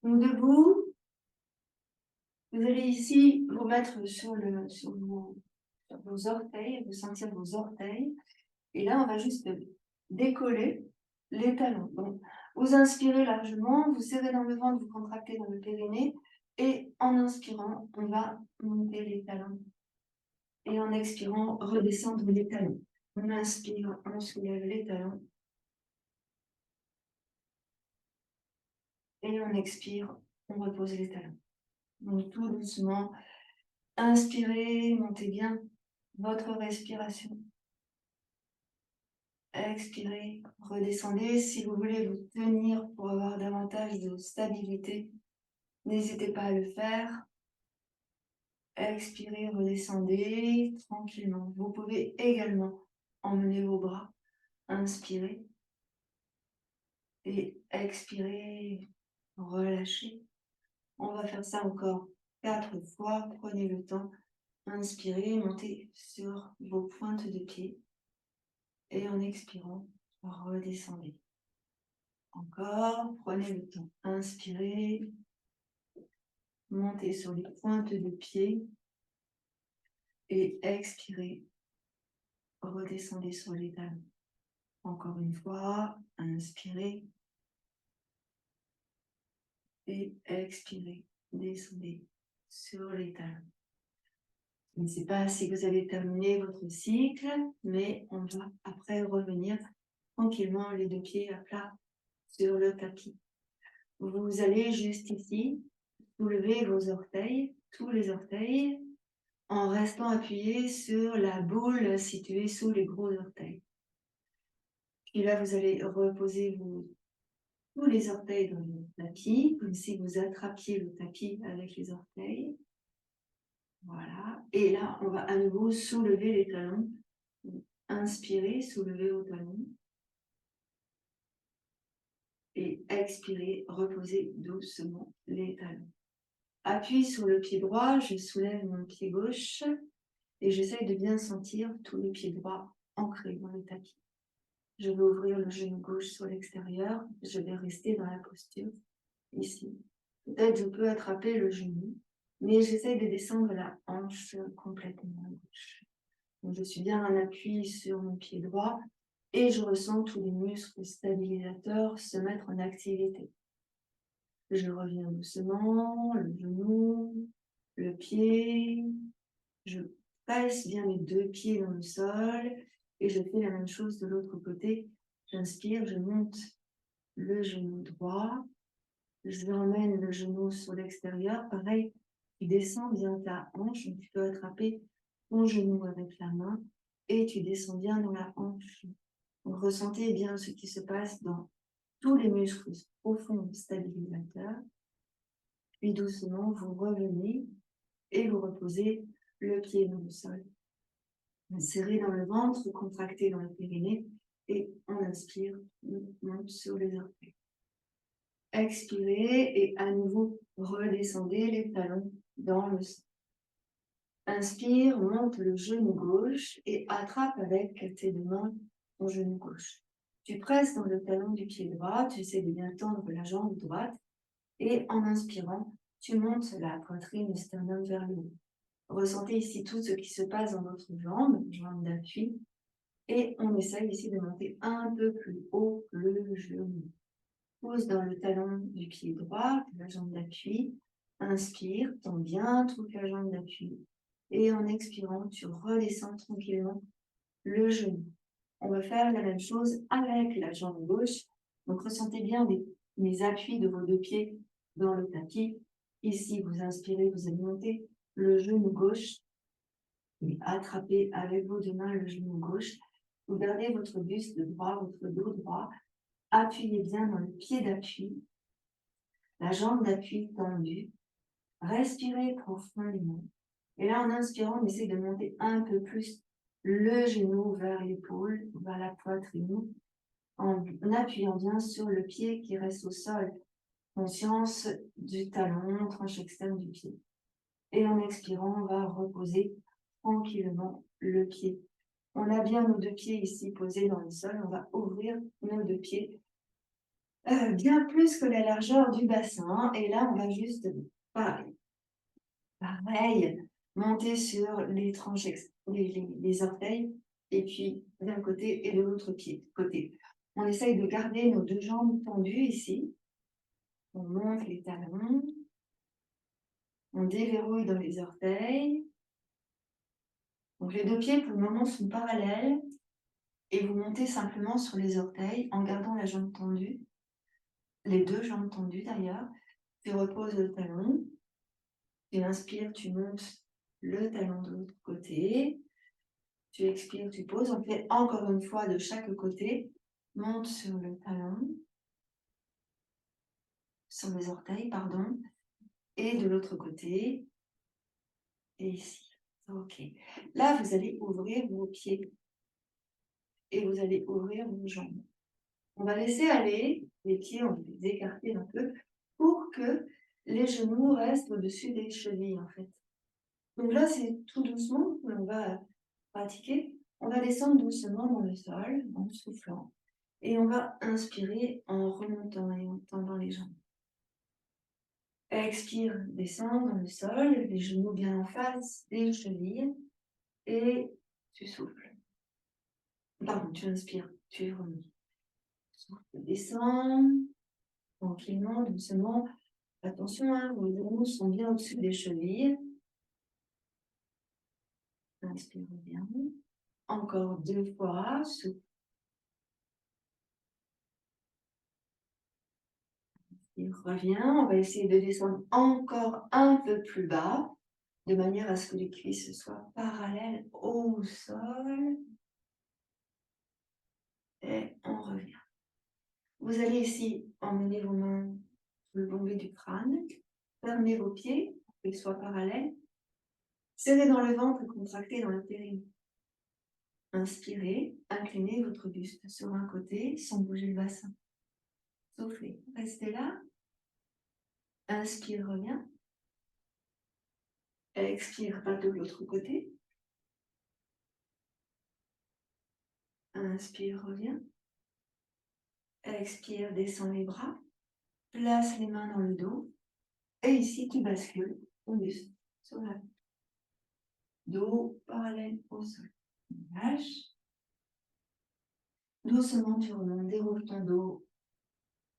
Donc debout, vous allez ici vous mettre sur vos orteils, vous sentir vos orteils. Et là, on va juste décoller les talons. Donc, vous inspirez largement, vous serrez dans le ventre, vous contractez dans le périnée. Et en inspirant, on va monter les talons. Et en expirant, redescendre les talons. On inspire, on soulève les talons. Et on expire, on repose les talons. Donc tout doucement, inspirez, montez bien votre respiration. Expirez, redescendez. Si vous voulez vous tenir pour avoir davantage de stabilité, n'hésitez pas à le faire. Expirez, redescendez tranquillement. Vous pouvez également emmener vos bras. Inspirez et expirez, relâchez. On va faire ça encore 4 fois. Prenez le temps. Inspirez, montez sur vos pointes de pied. Et en expirant, redescendez. Encore, prenez le temps. Inspirez, montez sur les pointes de pied. Et expirez, redescendez sur les talons. Encore une fois, inspirez. Et expirez, descendez sur les talons. Je ne sais pas si vous avez terminé votre cycle, mais on va après revenir tranquillement les 2 pieds à plat sur le tapis. Vous allez juste ici soulever vos orteils, tous les orteils, en restant appuyé sur la boule située sous les gros orteils. Puis là, vous allez reposer tous les orteils dans le tapis, comme si vous attrapiez le tapis avec les orteils. Voilà. Et là, on va à nouveau soulever les talons. Inspirez, soulevez vos talons. Et expirez, reposez doucement les talons. Appui sur le pied droit, je soulève mon pied gauche et j'essaye de bien sentir tous les pieds droits ancrés dans le tapis. Je vais ouvrir le genou gauche sur l'extérieur. Je vais rester dans la posture ici. Peut-être je peux attraper le genou, mais j'essaye de descendre la hanche complètement à gauche. Donc, je suis bien en appui sur mon pied droit et je ressens tous les muscles stabilisateurs se mettre en activité. Je reviens doucement, le genou, le pied. Je passe bien les 2 pieds dans le sol et je fais la même chose de l'autre côté. J'inspire, je monte le genou droit. Je emmène le genou sur l'extérieur. Pareil, tu descends bien ta hanche. Donc tu peux attraper ton genou avec la main et tu descends bien dans la hanche. Donc ressentez bien ce qui se passe dans tous les muscles profonds stabilisateurs. Puis doucement, vous revenez et vous reposez le pied dans le sol. Serrez dans le ventre, contractez dans le périnée et on inspire, on monte sur les orteils. Expirez et à nouveau redescendez les talons dans le sol. Inspire, monte le genou gauche et attrape avec tes 2 mains ton genou gauche. Tu presses dans le talon du pied droit, tu essaies de bien tendre la jambe droite et en inspirant, tu montes la poitrine, le sternum vers le haut. Ressentez ici tout ce qui se passe dans votre jambe d'appui, et on essaye ici de monter un peu plus haut le genou. Pousse dans le talon du pied droit, la jambe d'appui. Inspire, tends bien toute la jambe d'appui. Et en expirant, tu redescends tranquillement le genou. On va faire la même chose avec la jambe gauche. Donc, ressentez bien les appuis de vos 2 pieds dans le tapis. Ici, vous inspirez, vous allez monter le genou gauche et attrapez avec vos 2 mains le genou gauche. Vous gardez votre buste droit, votre dos droit. Appuyez bien dans le pied d'appui, la jambe d'appui tendue. Respirez profondément. Et là, en inspirant, on essaie de monter un peu plus le genou vers l'épaule, vers la poitrine, en appuyant bien sur le pied qui reste au sol. Conscience du talon, tranche externe du pied. Et en expirant, on va reposer tranquillement le pied. On a bien nos 2 pieds ici posés dans le sol. On va ouvrir nos 2 pieds bien plus que la largeur du bassin. Et là, on va juste, pareil, monter sur les tranches, les orteils, et puis d'un côté et de l'autre côté. On essaye de garder nos deux jambes tendues ici. On monte les talons. On déverrouille dans les orteils. Donc les deux pieds pour le moment sont parallèles et vous montez simplement sur les orteils en gardant la jambe tendue, les deux jambes tendues d'ailleurs. Tu reposes le talon, tu inspires, tu montes le talon de l'autre côté, tu expires, tu poses. On fait encore une fois de chaque côté, monte sur le talon, sur les orteils, pardon, et de l'autre côté, et ici. Ok. Là, vous allez ouvrir vos pieds et vous allez ouvrir vos jambes. On va laisser aller les pieds, on va les écarter un peu pour que les genoux restent au-dessus des chevilles en fait. Donc là, c'est tout doucement que l'on va pratiquer. On va descendre doucement dans le sol en soufflant et on va inspirer en remontant et en tendant les jambes. Expire, descends dans le sol, les genoux bien en face des chevilles et tu souffles. Pardon, tu inspires, tu remontes. Souffle, descends tranquillement, doucement. Attention, hein, vos genoux sont bien au-dessus des chevilles. Inspire bien. Encore 2 fois. Souffle. Il revient. On va essayer de descendre encore un peu plus bas, de manière à ce que les cuisses soient parallèles au sol. Et on revient. Vous allez ici emmener vos mains sur le bombé du crâne. Fermez vos pieds pour qu'ils soient parallèles. Serrez dans le ventre et contractez dans le périnée. Inspirez, inclinez votre buste sur un côté sans bouger le bassin. Soufflez, restez là. Inspire, reviens. Expire, pas de l'autre côté. Inspire, reviens. Expire, descends les bras. Place les mains dans le dos. Et ici, tu bascules ton buste sur la dos parallèle au sol. Lâche. Doucement, tu remontes, déroule ton dos.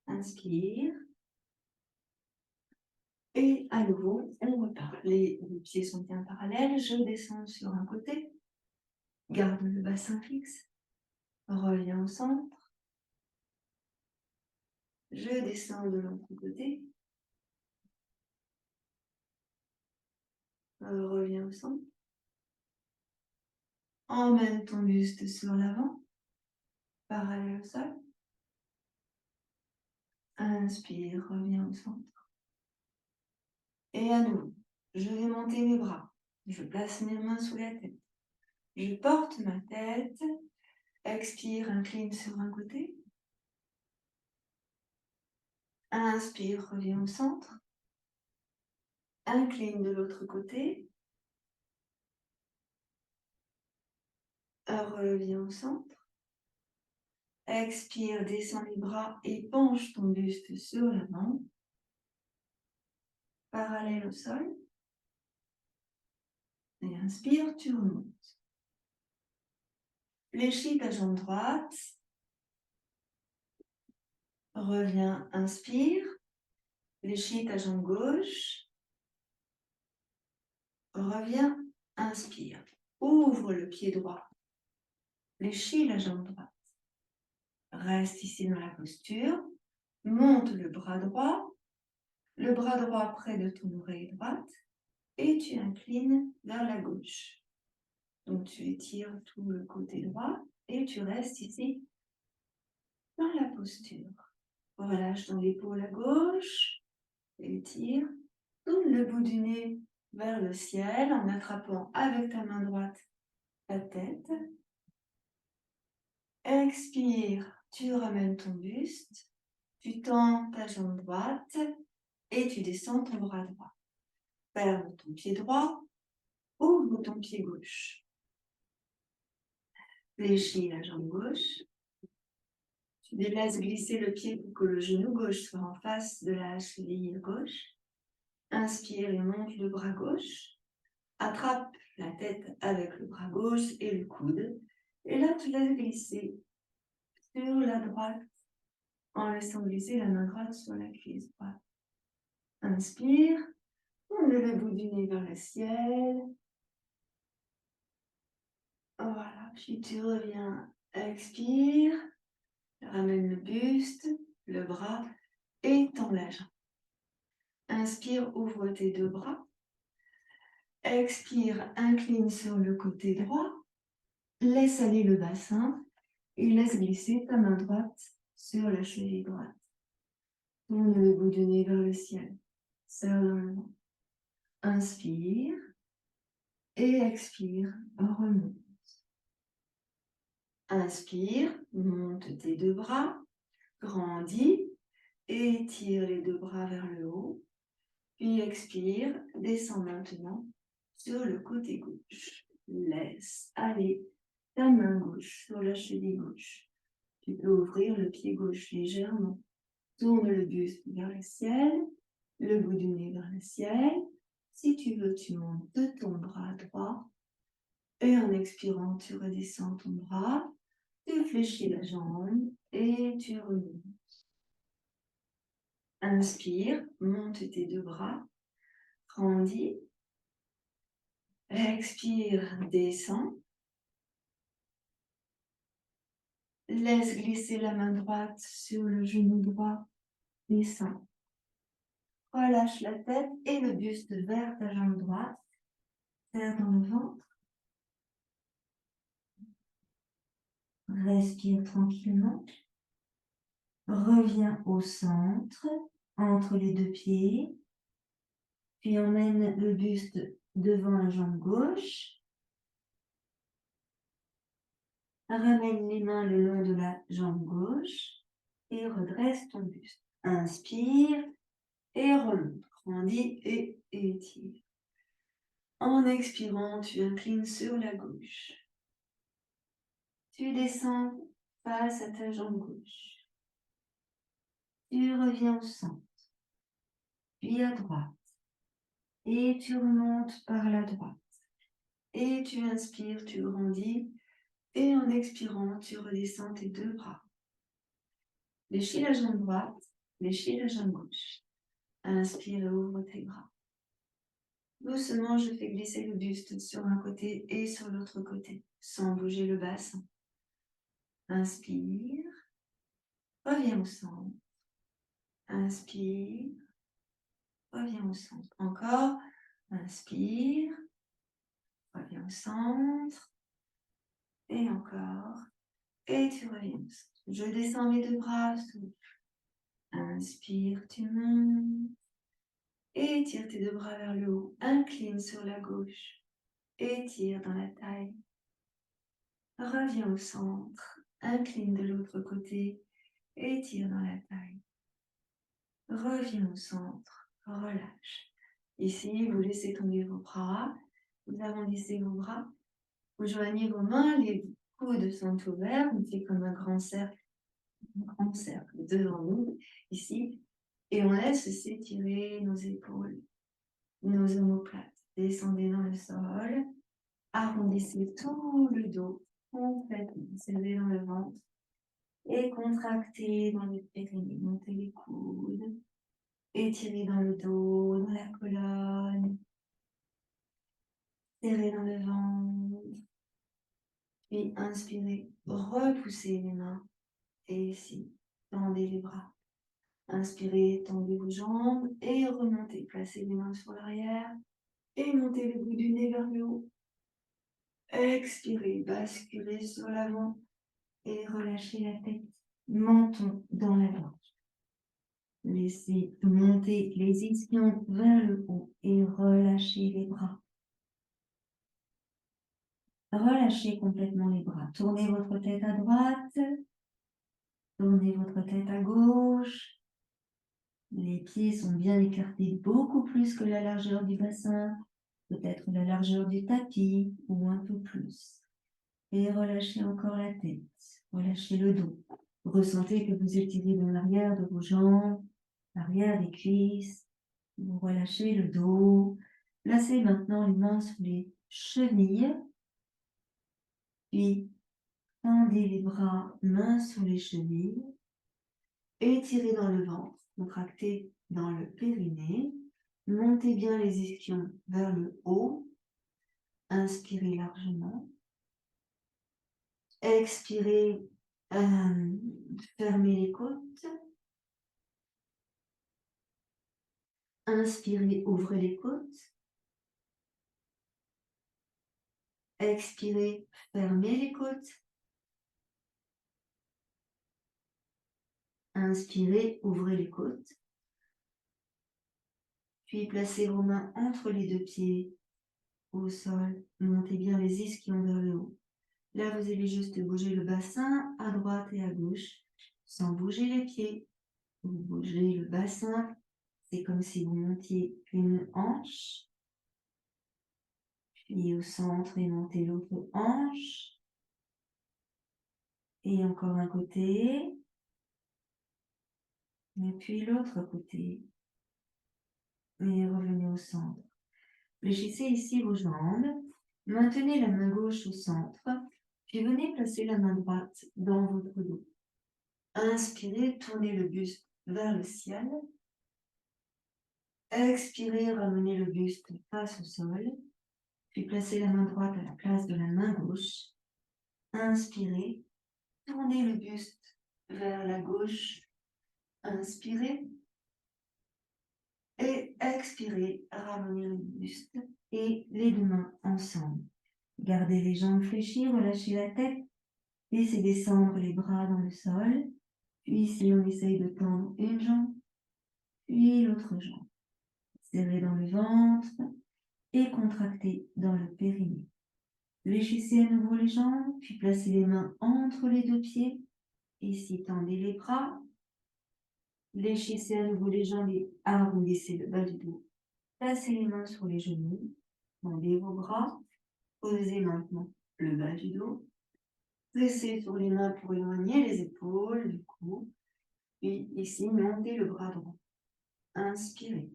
Inspire. Et à nouveau, on repart. Les pieds sont bien parallèles. Je descends sur un côté. Garde le bassin fixe. Reviens au centre. Je descends de l'autre côté. Reviens au centre. Emmène ton buste sur l'avant. Parallèle au sol. Inspire, reviens au centre. Et à nouveau, je vais monter mes bras. Je place mes mains sous la tête. Je porte ma tête. Expire, incline sur un côté. Inspire, reviens au centre. Incline de l'autre côté. Reviens au centre. Expire, descends les bras et penche ton buste sur l'avant. Parallèle au sol. Et inspire, tu remontes. Fléchis ta jambe droite. Reviens, inspire. Fléchis ta jambe gauche. Reviens, inspire. Ouvre le pied droit. Fléchis la jambe droite. Reste ici dans la posture. Monte le bras droit près de ton oreille droite et tu inclines vers la gauche. Donc tu étires tout le côté droit et tu restes ici dans la posture. Relâche dans l'épaule à gauche, étire, tourne le bout du nez vers le ciel en attrapant avec ta main droite ta tête. Expire, tu ramènes ton buste, tu tends ta jambe droite et tu descends ton bras droit. Ferme ton pied droit, ouvre ton pied gauche. Fléchis la jambe gauche, Tu laisses glisser le pied pour que le genou gauche soit en face de la cheville gauche. Inspire et monte le bras gauche. Attrape la tête avec le bras gauche et le coude. Et là, tu laisses glisser sur la droite en laissant glisser la main droite sur la cuisse droite. Inspire, tourne le bout du nez vers le ciel. Voilà, puis tu reviens, expire, ramène le buste, le bras et tends la jambe. Inspire, ouvre tes deux bras. Expire, incline sur le côté droit. Laisse aller le bassin et laisse glisser ta main droite sur la cheville droite. Tourne le bout du nez vers le ciel. Serre dans le ventre. Inspire et expire, remonte. Inspire, monte tes deux bras, grandis, étire les deux bras vers le haut. Puis expire, descends maintenant sur le côté gauche. Laisse aller ta main gauche sur la cheville gauche. Tu peux ouvrir le pied gauche légèrement. Tourne le buste vers le ciel, le bout du nez vers le ciel. Si tu veux, tu montes de ton bras droit. Et en expirant, tu redescends ton bras. Tu fléchis la jambe et tu remontes. Inspire, monte tes deux bras. Grandis. Expire, descends. Laisse glisser la main droite sur le genou droit. Descends. Relâche la tête et le buste vers ta jambe droite. Serre dans le ventre. Respire tranquillement. Reviens au centre, entre les deux pieds. Puis emmène le buste devant la jambe gauche. Ramène les mains le long de la jambe gauche et redresse ton buste. Inspire et remonte. Grandis et étire. En expirant, tu inclines sur la gauche. Tu descends face à ta jambe gauche. Tu reviens au centre, puis à droite. Et tu remontes par la droite. Et tu inspires, tu grandis. Et en expirant, tu redescends tes deux bras. Fléchis la jambe droite, fléchis la jambe gauche. Inspire et ouvre tes bras. Doucement, je fais glisser le buste sur un côté et sur l'autre côté, sans bouger le bassin. Inspire. Reviens au centre. Inspire. Reviens au centre. Encore. Inspire. Reviens au centre. Et encore. Et tu reviens au centre. Je descends mes deux bras. Souffle. Inspire, tu montes. Étire tes deux bras vers le haut. Incline sur la gauche. Étire dans la taille. Reviens au centre. Incline de l'autre côté. Étire dans la taille. Reviens au centre. Relâche. Ici, vous laissez tomber vos bras. Vous arrondissez vos bras. Vous joignez vos mains. Les coudes sont ouverts. On fait comme un grand cercle devant nous. Ici. Et on laisse s'étirer nos épaules, nos omoplates. Descendez dans le sol. Arrondissez tout le dos complètement. Serrez dans le ventre. Et contractez dans les périnées. Montez les coudes. Étirez dans le dos, dans la colonne. Serrez dans le ventre. Puis inspirez. Repoussez les mains. Et ici, tendez les bras. Inspirez, tendez vos jambes et remontez. Placez les mains sur l'arrière et montez le bout du nez vers le haut. Expirez, basculez sur l'avant et relâchez la tête. Menton dans la gorge. Laissez monter les ischions vers le haut et relâchez les bras. Relâchez complètement les bras. Tournez votre tête à droite. Tournez votre tête à gauche. Les pieds sont bien écartés, beaucoup plus que la largeur du bassin. Peut-être la largeur du tapis ou un peu plus. Et relâchez encore la tête. Relâchez le dos. Ressentez que vous étirez dans l'arrière de vos jambes, l'arrière des cuisses. Vous relâchez le dos. Placez maintenant les mains sous les chevilles. Puis, tendez les bras, mains sous les chevilles. Étirez dans le ventre. Contractez dans le périnée. Montez bien les ischions vers le haut. Inspirez largement. Expirez, fermez les côtes. Inspirez, ouvrez les côtes. Expirez, fermez les côtes. Inspirez, ouvrez les côtes. Puis placez vos mains entre les deux pieds au sol. Montez bien les ischions vers le haut. Là, vous allez juste bouger le bassin à droite et à gauche sans bouger les pieds. Vous bougez le bassin. C'est comme si vous montiez une hanche. Puis au centre et montez l'autre hanche. Et encore un côté. Et puis l'autre côté. Et revenez au centre. Fléchissez ici vos jambes. Maintenez la main gauche au centre. Puis venez placer la main droite dans votre dos. Inspirez, tournez le buste vers le ciel. Expirez, ramenez le buste face au sol. Puis placez la main droite à la place de la main gauche. Inspirez, tournez le buste vers la gauche. Inspirez. Et expirez, ramenez le buste et les deux mains ensemble. Gardez les jambes fléchies, relâchez la tête. Laissez descendre les bras dans le sol. Puis ici, on essaye de tendre une jambe, puis l'autre jambe. Serrez dans le ventre et contractez dans le périnée. Fléchissez à nouveau les jambes, puis placez les mains entre les deux pieds. Ici, tendez les bras. Fléchissez à nouveau les jambes et arrondissez le bas du dos. Placez les mains sur les genoux. Tendez vos bras. Posez maintenant le bas du dos. Pressez sur les mains pour éloigner les épaules du cou. Puis ici, montez le bras droit. Inspirez.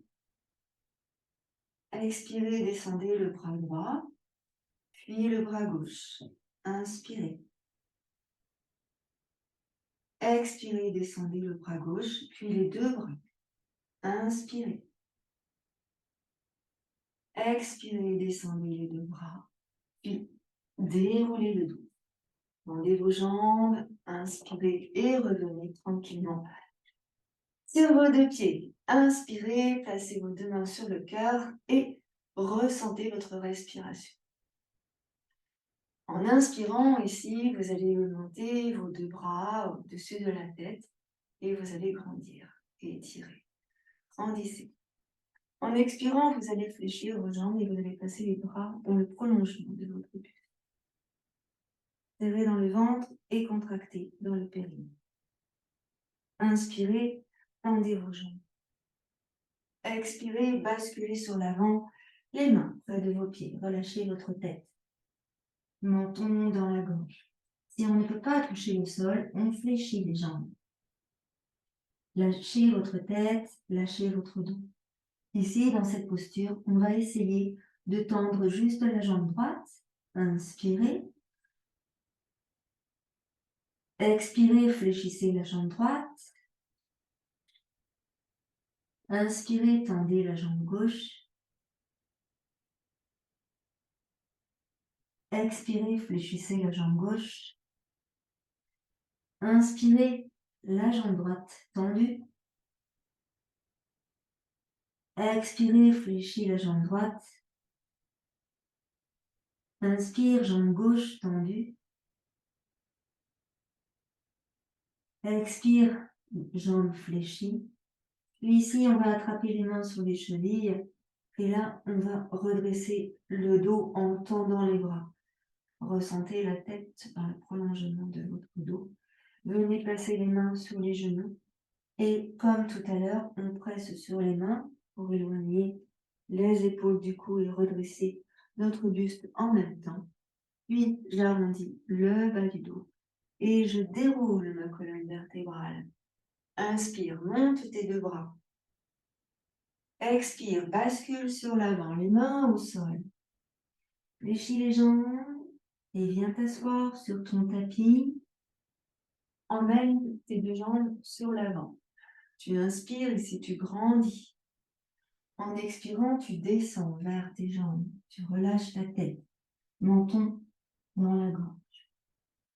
Expirez, descendez le bras droit, puis le bras gauche. Inspirez. Expirez, descendez le bras gauche, puis les deux bras. Inspirez. Expirez, descendez les deux bras, puis déroulez le dos. Tendez vos jambes, inspirez et revenez tranquillement sur vos deux pieds. Inspirez, placez vos deux mains sur le cœur et ressentez votre respiration. En inspirant ici, vous allez monter vos deux bras au-dessus de la tête et vous allez grandir et étirer. Grandissez. En expirant, vous allez fléchir vos jambes et vous allez passer les bras dans le prolongement de votre buste. Serrez dans le ventre et contractez dans le périnée. Inspirez, tendez vos jambes. Expirez, basculez sur l'avant, les mains près de vos pieds. Relâchez votre tête. Menton dans la gorge. Si on ne peut pas toucher le sol, on fléchit les jambes. Lâchez votre tête, lâchez votre dos. Ici, dans cette posture, on va essayer de tendre juste la jambe droite. Inspirez. Expirez, fléchissez la jambe droite. Inspirez, tendez la jambe gauche. Expirez, fléchissez la jambe gauche. Inspirez, la jambe droite tendue. Expirez, fléchissez la jambe droite. Inspire, jambe gauche tendue. Expire, jambe fléchie. Puis ici, on va attraper les mains sur les chevilles. Et là, on va redresser le dos en tendant les bras. Ressentez la tête dans le prolongement de votre dos. Venez placer les mains sur les genoux. Et comme tout à l'heure, on presse sur les mains pour éloigner les épaules du cou et redresser notre buste en même temps. Puis, j'arrondis le bas du dos. et je déroule ma colonne vertébrale. Inspire, monte tes deux bras. Expire, bascule sur l'avant, les mains au sol. Fléchis les jambes et viens t'asseoir sur ton tapis. Emmène tes deux jambes sur l'avant. Tu inspires ici, tu grandis. En expirant, tu descends vers tes jambes. Tu relâches ta tête, menton dans la gorge.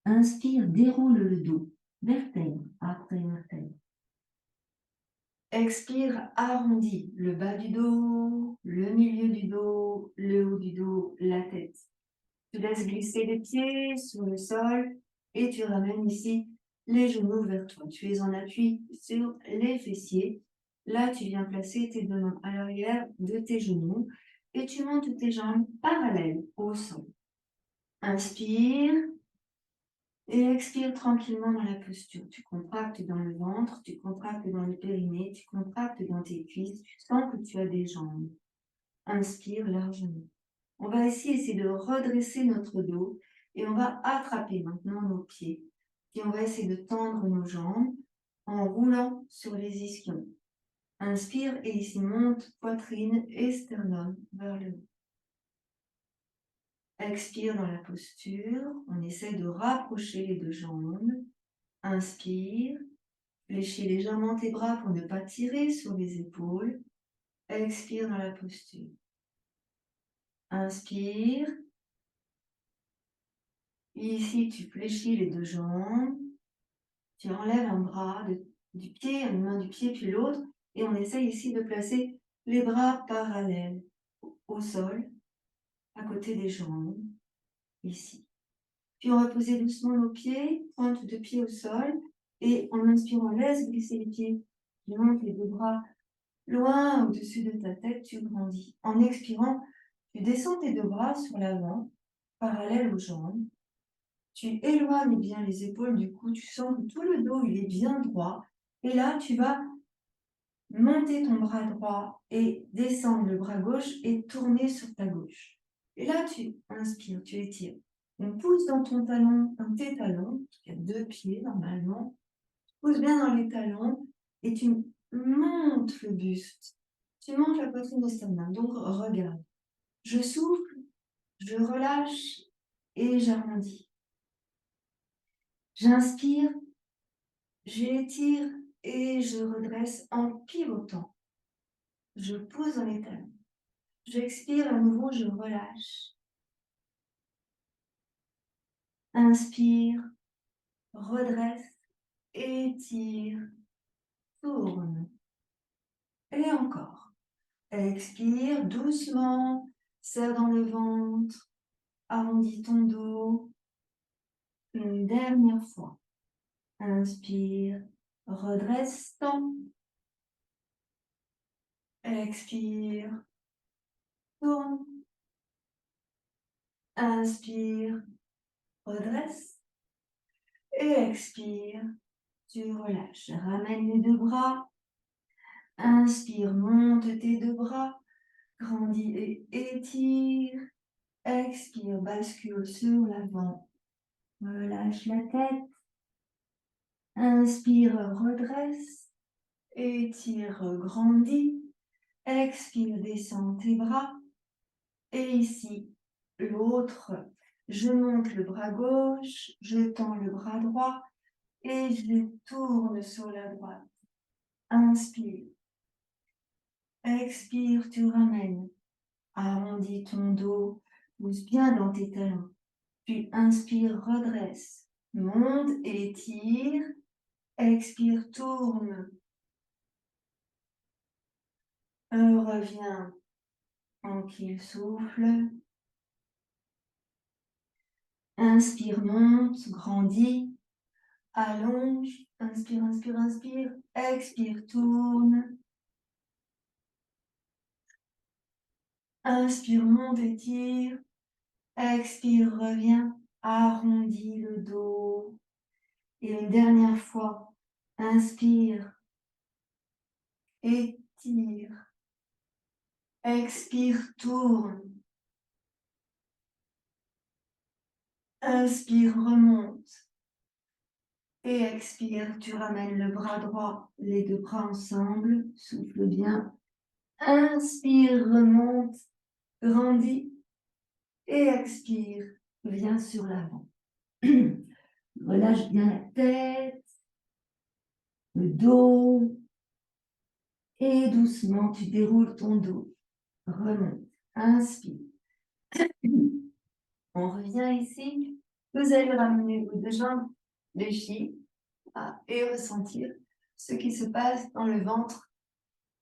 Inspire, déroule le dos, vertèbre après vertèbre. Expire, arrondis le bas du dos, le milieu du dos, le haut du dos, la tête. Tu laisses glisser les pieds sur le sol et tu ramènes ici les genoux vers toi. Tu es en appui sur les fessiers. Là, tu viens placer tes deux mains à l'arrière de tes genoux et tu montes tes jambes parallèles au sol. Inspire et expire tranquillement dans la posture. Tu contractes dans le ventre, tu contractes dans le périnée, tu contractes dans tes cuisses. Tu sens que tu as des jambes. Inspire largement. On va ici essayer de redresser notre dos et on va attraper maintenant nos pieds. Puis on va essayer de tendre nos jambes en roulant sur les ischions. Inspire et ici monte poitrine et sternum vers le haut. Expire dans la posture. On essaie de rapprocher les deux jambes. Inspire. Fléchis légèrement tes bras pour ne pas tirer sur les épaules. Expire dans la posture. Inspire. Ici, tu fléchis les deux jambes. Tu enlèves un bras du pied, une main du pied, puis l'autre. Et on essaye ici de placer les bras parallèles au sol, à côté des jambes, ici. Puis on va poser doucement nos pieds, pointe de pied au sol. Et en inspirant, laisse glisser les pieds. Tu montes les deux bras loin au-dessus de ta tête, tu grandis. En expirant, tu descends tes deux bras sur l'avant, parallèles aux jambes. Tu éloignes bien les épaules du cou, tu sens que tout le dos il est bien droit. Et là, tu vas monter ton bras droit et descendre le bras gauche et tourner sur ta gauche. Et là, tu inspires, tu étires. On pousse dans ton talon, dans tes talons, il y a deux pieds normalement. Tu pousses bien dans les talons et tu montes le buste. Tu montes la poitrine au sternum. Donc, regarde. Je souffle, je relâche et j'arrondis. J'inspire, j'étire et je redresse en pivotant. Je pousse dans les talons. J'expire à nouveau, je relâche. Inspire, redresse, étire, tourne. Et encore. Expire doucement, serre dans le ventre, arrondis ton dos. Une dernière fois. Inspire, redresse, tend. Expire, tourne. Inspire, redresse. Et expire, tu relâches. Ramène les deux bras. Inspire, monte tes deux bras. Grandis et étire. Expire, bascule sur l'avant. Relâche la tête. Inspire, redresse. Étire, grandis. Expire, descends tes bras. Et ici, l'autre. Je monte le bras gauche, je tends le bras droit et je tourne sur la droite. Inspire. Expire, tu ramènes. Arrondis ton dos, pousse bien dans tes talons. Puis inspire, redresse. Monte et tire. Expire, tourne. Reviens. Tranquille, souffle. Inspire, monte, grandis. Allonge. Inspire, inspire, inspire. Expire, tourne. Inspire, monte, étire. Expire, reviens. Arrondis le dos. Et une dernière fois. Inspire. Étire. Expire, tourne. Inspire, remonte. Et expire, tu ramènes le bras droit, les deux bras ensemble, souffle bien. Inspire, remonte, grandis. Et expire, viens sur l'avant. Relâche bien la tête, le dos. Et doucement, tu déroules ton dos. Remonte, inspire. On revient ici. Vous allez ramener vos deux jambes, les chevilles, et ressentir ce qui se passe dans le ventre,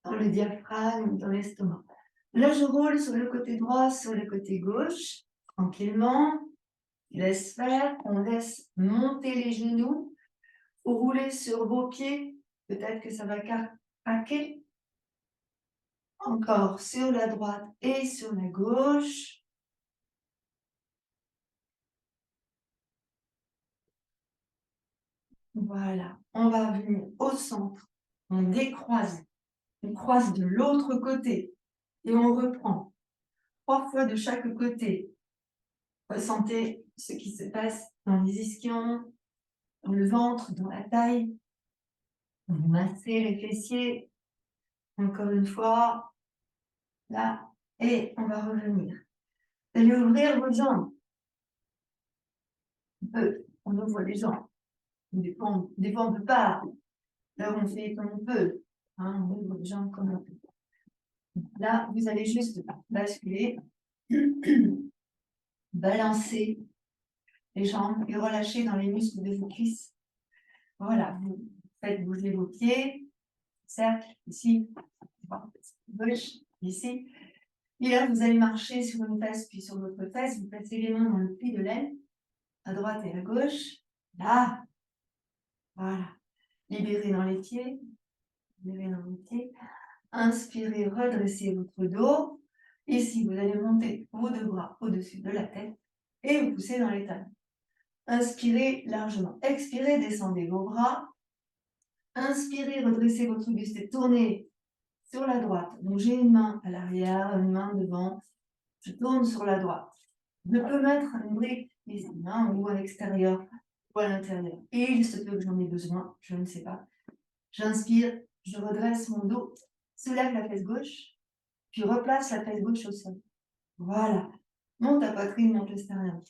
dans le diaphragme, dans l'estomac. Là, je roule sur le côté droit, sur le côté gauche, tranquillement. Laisse faire, on laisse monter les genoux. Vous roulez sur vos pieds, peut-être que ça va craquer. Encore sur la droite et sur la gauche. Voilà, on va venir au centre. On décroise. On croise de l'autre côté. Et on reprend. 3 fois de chaque côté. Ressentez ce qui se passe dans les ischions, dans le ventre, dans la taille. Vous massez les fessiers. Encore une fois. Là. Et on va revenir. Vous allez ouvrir vos jambes. On ouvre les jambes. Des fois, on ne peut pas. Là, on fait comme on peut. On ouvre les jambes comme on peut. Là, vous allez juste basculer, balancer les jambes et relâcher dans les muscles de vos cuisses. Voilà, vous faites bouger vos pieds, cercle, ici, gauche, ici. Et là, vous allez marcher sur une fesse, puis sur l'autre fesse. Vous placez les mains dans le pli de l'aile, à droite et à gauche. Là, voilà. Libérez dans les pieds. Libérez dans les pieds. Inspirez, redressez votre dos. Ici, vous allez monter vos deux bras au-dessus de la tête et vous poussez dans les talons. Inspirez largement. Expirez, descendez vos bras. Inspirez, redressez votre buste et tournez sur la droite. Donc, j'ai une main à l'arrière, une main devant. Je tourne sur la droite. Je peux mettre une brique ici, ou à l'extérieur ou à l'intérieur. Et il se peut que j'en ai besoin, je ne sais pas. J'inspire, je redresse mon dos, soulève la fesse gauche, puis replace la fesse gauche au sol. Voilà. Monte ta poitrine, monte le sternum.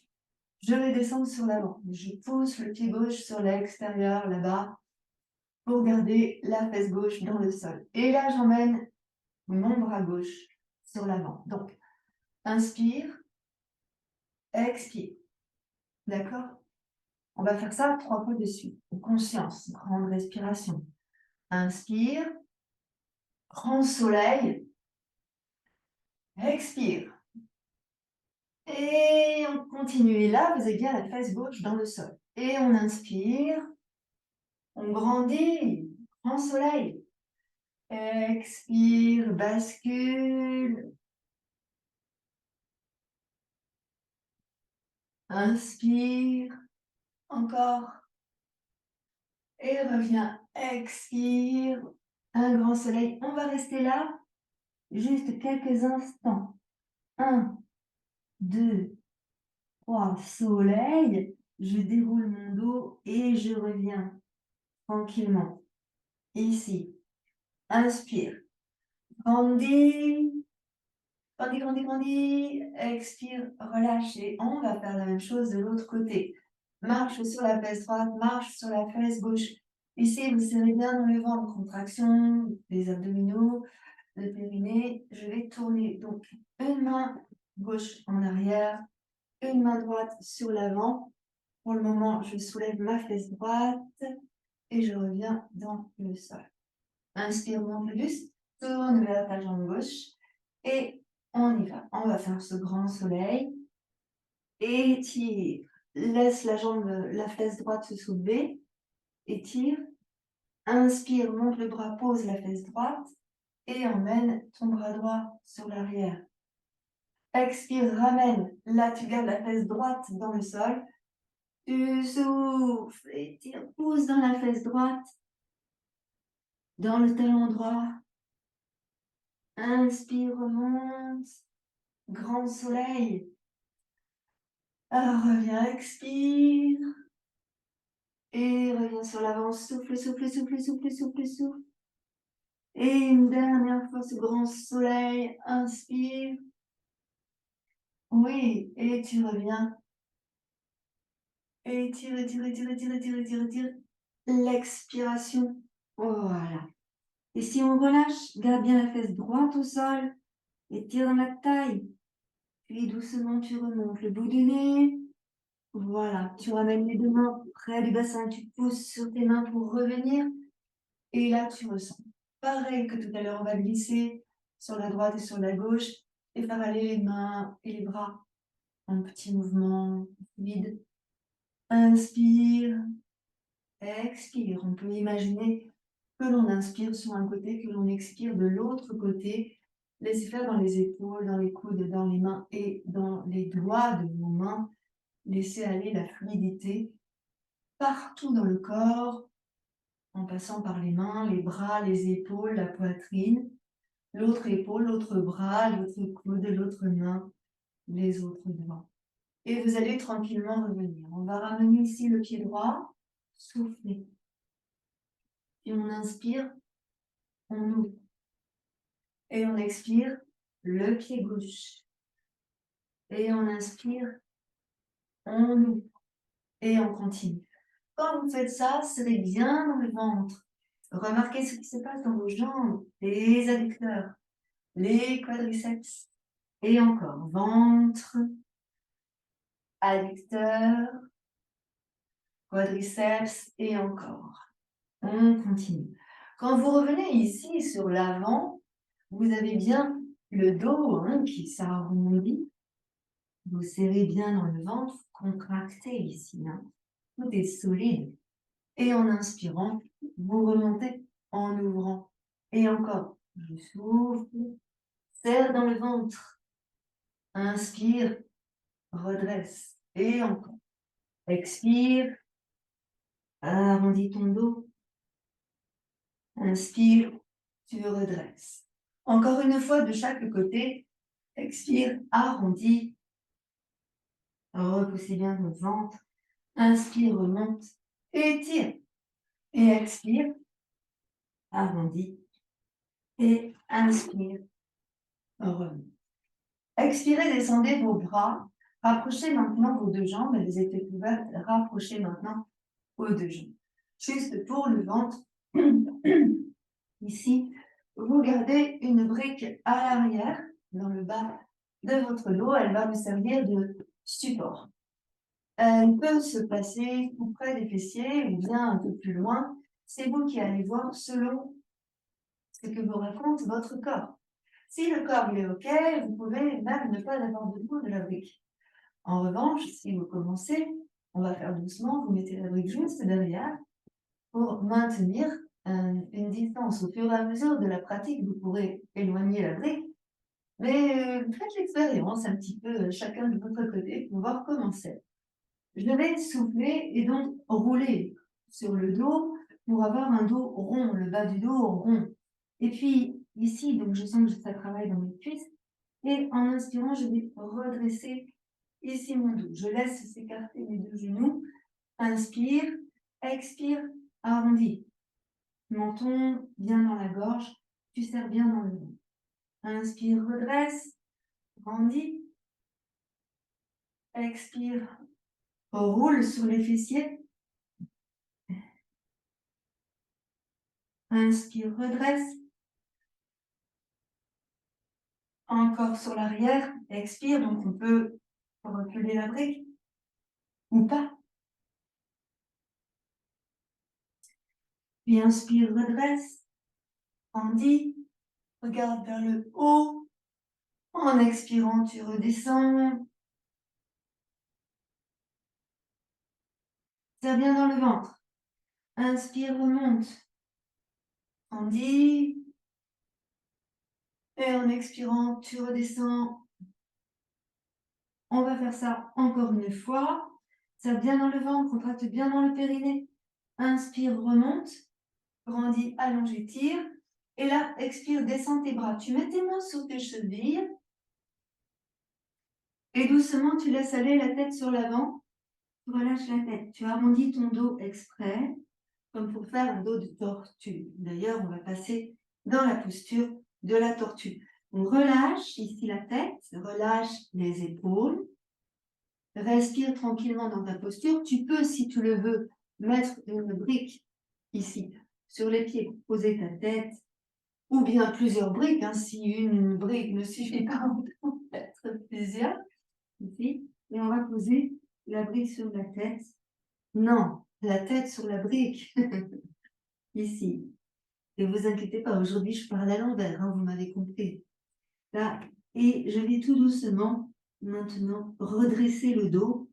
Je vais descendre sur l'avant. Je pousse le pied gauche sur l'extérieur, là-bas, pour garder la fesse gauche dans le sol. Et là, j'emmène mon bras gauche sur l'avant. Donc, inspire, expire. D'accord? On va faire ça 3 fois de suite. Conscience, grande respiration. Inspire, grand soleil, expire. Et on continue. Et là, vous avez bien la fesse gauche dans le sol. Et on inspire, on grandit, grand soleil. Expire, bascule. Inspire, encore. Et reviens, expire. Un grand soleil. On va rester là juste quelques instants. 1, 2, 3, soleil. Je déroule mon dos et je reviens tranquillement. Ici. Inspire. Grandis. Grandis, grandis, grandis. Expire, relâche. Et on va faire la même chose de l'autre côté. Marche sur la fesse droite, marche sur la fesse gauche. Ici, vous serrez bien dans le ventre, contraction des abdominaux, le périnée. Je vais tourner donc une main gauche en arrière, une main droite sur l'avant. Pour le moment, je soulève ma fesse droite et je reviens dans le sol. Inspire, monte le buste, tourne vers ta jambe gauche et on y va. On va faire ce grand soleil. Étire. Laisse la fesse droite se soulever. Étire. Inspire, monte le bras, pose la fesse droite et emmène ton bras droit sur l'arrière. Expire, ramène. Là, tu gardes la fesse droite dans le sol. Tu souffles, étire, pousse dans la fesse droite, dans le talon droit. Inspire, remonte. Grand soleil. Alors, reviens, expire. Et reviens sur l'avant, souffle, souffle, souffle, souffle, souffle, souffle. Et une dernière fois ce grand soleil, inspire. Oui, et tu reviens. Et tire, tire, tire, tire, tire, tire, tire. L'expiration. Voilà. Et si on relâche, garde bien la fesse droite au sol et tire dans la taille. Puis doucement, tu remontes le bout du nez. Voilà. Tu ramènes les deux mains près du bassin. Tu pousses sur tes mains pour revenir. Et là, tu ressens. Pareil que tout à l'heure, on va glisser sur la droite et sur la gauche et faire aller les mains et les bras. Un petit mouvement vide. Inspire. Expire. On peut imaginer que l'on inspire sur un côté, que l'on expire de l'autre côté. Laissez faire dans les épaules, dans les coudes, dans les mains et dans les doigts de vos mains. Laissez aller la fluidité partout dans le corps, en passant par les mains, les bras, les épaules, la poitrine, l'autre épaule, l'autre bras, l'autre coude, l'autre main, les autres doigts. Et vous allez tranquillement revenir. On va ramener ici le pied droit, soufflez. Et on inspire, on ouvre. Et on expire, le pied gauche. Et on inspire, on ouvre. Et on continue. Quand vous faites ça, serrez bien dans le ventre. Remarquez ce qui se passe dans vos jambes, les adducteurs, les quadriceps. Et encore, ventre, adducteurs, quadriceps et encore. On continue. Quand vous revenez ici sur l'avant, vous avez bien le dos qui s'arrondit. Vous serrez bien dans le ventre, contractez ici. Tout est solide. Et en inspirant, vous remontez en ouvrant. Et encore, je souffle, serre dans le ventre. Inspire, redresse. Et encore. Expire, arrondis ton dos. Inspire, tu redresses. Encore une fois de chaque côté. Expire, arrondis. Repoussez bien le ventre. Inspire, remonte. Étire. Et expire, arrondis. Et inspire, remonte. Expirez, descendez vos bras. Rapprochez maintenant vos deux jambes. Elles étaient ouvertes. Rapprochez maintenant vos deux jambes. Juste pour le ventre. Ici, vous gardez une brique à l'arrière, dans le bas de votre dos. Elle va vous servir de support. Elle peut se placer tout près des fessiers ou bien un peu plus loin. C'est vous qui allez voir selon ce que vous raconte votre corps. Si le corps est OK, vous pouvez même ne pas avoir besoin de la brique. En revanche, si vous commencez, on va faire doucement, vous mettez la brique juste derrière pour maintenir une distance. Au fur et à mesure de la pratique, vous pourrez éloigner la brique, mais faites l'expérience un petit peu chacun de votre côté pour voir comment c'est. Je vais souffler et donc rouler sur le dos pour avoir un dos rond, le bas du dos rond. Et puis ici, donc je sens que ça travaille dans mes cuisses. Et en inspirant, je vais redresser ici mon dos. Je laisse s'écarter mes deux genoux. Inspire, expire, arrondis. Menton bien dans la gorge. Tu serres bien dans le ventre. Inspire, redresse, grandis. Expire, roule sur les fessiers. Inspire, redresse. Encore sur l'arrière. Expire, donc on peut reculer la brique ou pas. Puis inspire, redresse. Grandis. Regarde vers le haut. En expirant, tu redescends. Serre bien dans le ventre. Inspire, remonte. Grandis. Et en expirant, tu redescends. On va faire ça encore une fois. Serre bien dans le ventre, contracte bien dans le périnée. Inspire, remonte. Grandis, allonge, tire. Et là, expire, descends tes bras. Tu mets tes mains sur tes chevilles. Et doucement, tu laisses aller la tête sur l'avant. Tu relâches la tête. Tu arrondis ton dos exprès, comme pour faire un dos de tortue. D'ailleurs, on va passer dans la posture de la tortue. On relâche ici la tête, relâche les épaules, respire tranquillement dans ta posture. Tu peux, si tu le veux, mettre une brique ici sur les pieds, poser ta tête, ou bien plusieurs briques. Hein, si une brique ne suffit pas, on peut mettre plusieurs ici. Et on va poser la brique sur la tête. Non, la tête sur la brique. Ici. Et vous inquiétez pas, aujourd'hui, je parle à l'envers, hein, vous m'avez compris. Là, et je vais tout doucement, maintenant, redresser le dos,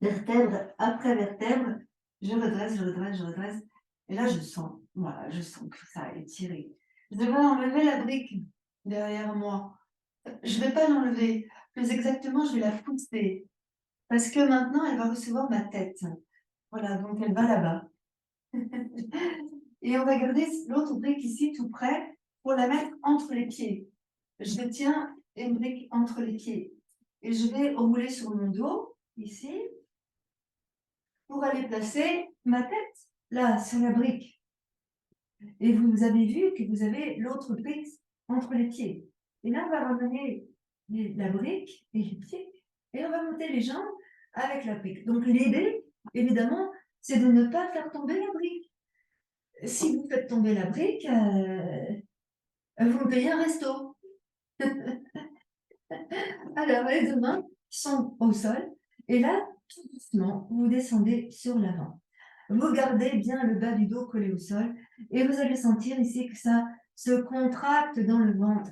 vertèbre après vertèbre. Je redresse, je redresse, je redresse. Et là, je sens, voilà, je sens que ça a étiré. Je vais enlever la brique derrière moi. Je ne vais pas l'enlever. Plus exactement, je vais la pousser. Parce que maintenant, elle va recevoir ma tête. Voilà, donc elle va là-bas. Et on va garder l'autre brique ici tout près pour la mettre entre les pieds. Je tiens une brique entre les pieds et je vais rouler sur mon dos ici pour aller placer ma tête là sur la brique. Et vous avez vu que vous avez l'autre brique entre les pieds. Et là, on va ramener la brique et les pieds et on va monter les jambes avec la brique. Donc l'idée, évidemment, c'est de ne pas faire tomber la brique. Si vous faites tomber la brique, vous me payez un resto. Alors, les deux mains sont au sol. Et là, tout doucement, vous descendez sur l'avant. Vous gardez bien le bas du dos collé au sol. Et vous allez sentir ici que ça se contracte dans le ventre.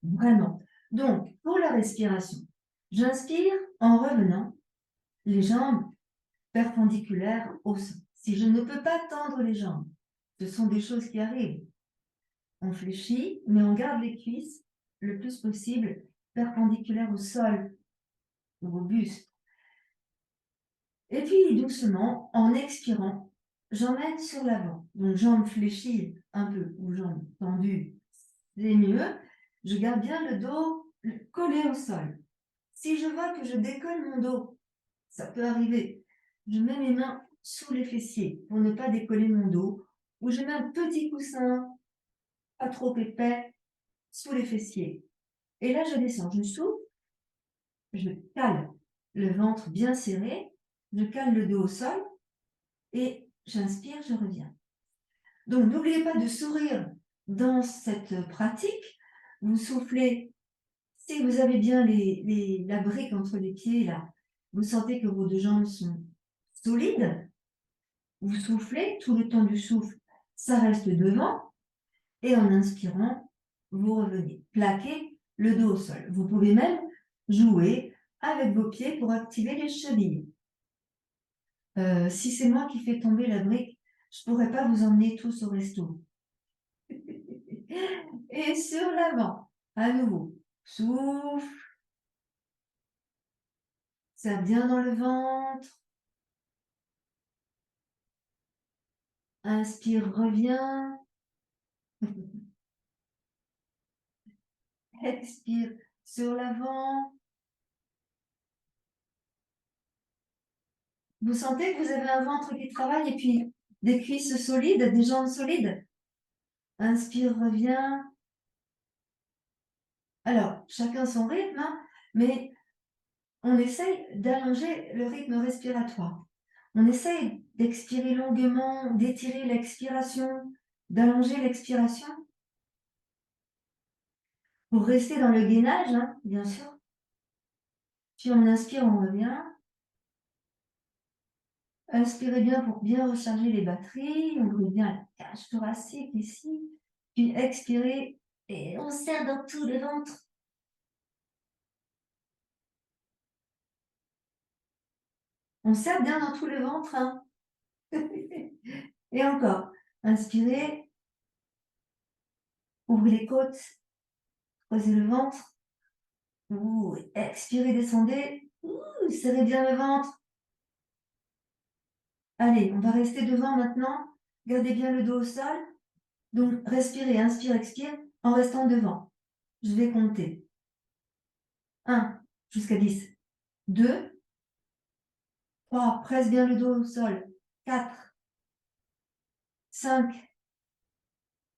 Vraiment. Donc, pour la respiration, j'inspire en revenant les jambes perpendiculaires au sol. Si je ne peux pas tendre les jambes, ce sont des choses qui arrivent. On fléchit, mais on garde les cuisses le plus possible perpendiculaires au sol ou au buste. Et puis doucement, en expirant, j'emmène sur l'avant. Donc jambes fléchies un peu ou jambes tendues, c'est mieux. Je garde bien le dos collé au sol. Si je vois que je décolle mon dos, ça peut arriver, je mets mes mains sous les fessiers pour ne pas décoller mon dos, ou je mets un petit coussin pas trop épais sous les fessiers. Et là, je descends, je souffle, je cale le ventre bien serré, je cale le dos au sol et j'inspire, je reviens. Donc, n'oubliez pas de sourire dans cette pratique. Vous soufflez, si vous avez bien la brique entre les pieds, là, vous sentez que vos deux jambes sont solides. Vous soufflez, tout le temps du souffle, ça reste devant. Et en inspirant, vous revenez. Plaquez le dos au sol. Vous pouvez même jouer avec vos pieds pour activer les chevilles. Si c'est moi qui fais tomber la brique, je ne pourrais pas vous emmener tous au resto. Et sur l'avant, à nouveau, souffle. Serre bien dans le ventre. Inspire, reviens. Expire sur l'avant. Vous sentez que vous avez un ventre qui travaille et puis des cuisses solides, des jambes solides. Inspire, reviens. Alors, chacun son rythme, hein, mais on essaye d'allonger le rythme respiratoire. On essaye d'expirer longuement, d'étirer l'expiration, d'allonger l'expiration pour rester dans le gainage, hein, bien sûr. Puis on inspire, on revient. Inspirez bien pour bien recharger les batteries. Ouvrez bien la cage thoracique ici. Puis expirez et on serre dans tout le ventre. On serre bien dans tout le ventre. Hein. Et encore. Inspirez. Ouvrez les côtes. Creusez le ventre. Ouh, expirez, descendez. Ouh, serrez bien le ventre. Allez, on va rester devant maintenant. Gardez bien le dos au sol. Donc, respirez, inspire, expire en restant devant. Je vais compter. 1 jusqu'à 10. 2, 3, presse bien le dos au sol. 4, 5,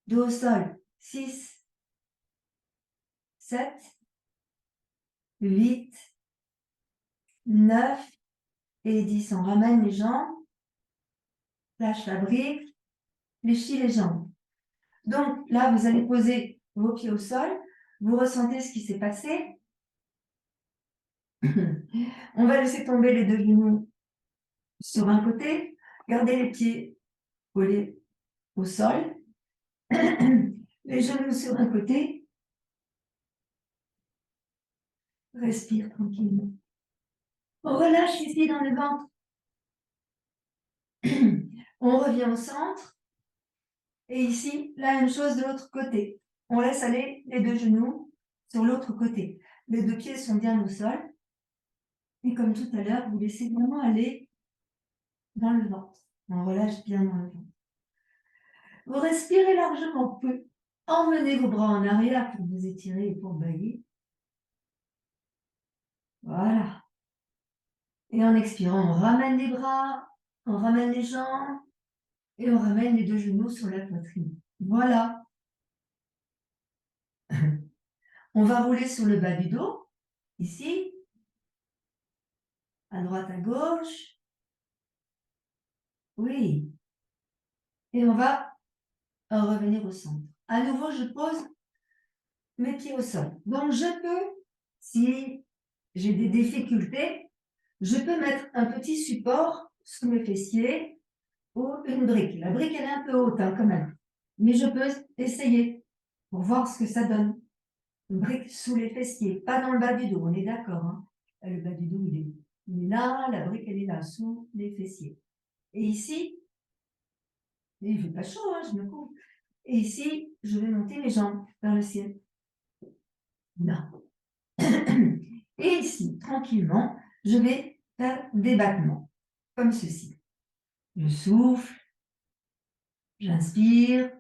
dos au sol. 6, 7, 8, 9 et 10. On ramène les jambes, lâche la brique, fléchit les jambes. Donc là, vous allez poser vos pieds au sol. Vous ressentez ce qui s'est passé. On va laisser tomber les deux genoux sur un côté. Gardez les pieds collés au sol. Les genoux sur un côté. Respire tranquillement. On relâche ici dans le ventre. On revient au centre. Et ici, la même chose de l'autre côté. On laisse aller les deux genoux sur l'autre côté. Les deux pieds sont bien au sol. Et comme tout à l'heure, vous laissez vraiment aller dans le ventre. On relâche bien dans le ventre. Vous respirez largement peu. Emmenez vos bras en arrière pour vous étirer et pour bailler. Voilà. Et en expirant, on ramène les bras, on ramène les jambes et on ramène les deux genoux sur la poitrine. Voilà. On va rouler sur le bas du dos, ici, à droite, à gauche. Oui. Et on va revenir au centre. À nouveau, je pose mes pieds au sol. Donc, je peux, si j'ai des difficultés, je peux mettre un petit support sous mes fessiers ou une brique. La brique, elle est un peu haute quand même. Mais je peux essayer pour voir ce que ça donne. Une brique sous les fessiers, pas dans le bas du dos, on est d'accord. Hein. Le bas du dos, il est là, la brique, elle est là, sous les fessiers. Et ici, il ne fait pas chaud, hein, je me couvre. Et ici, je vais monter mes jambes vers le ciel. Là. Et ici, tranquillement, je vais faire des battements, comme ceci. Je souffle, j'inspire,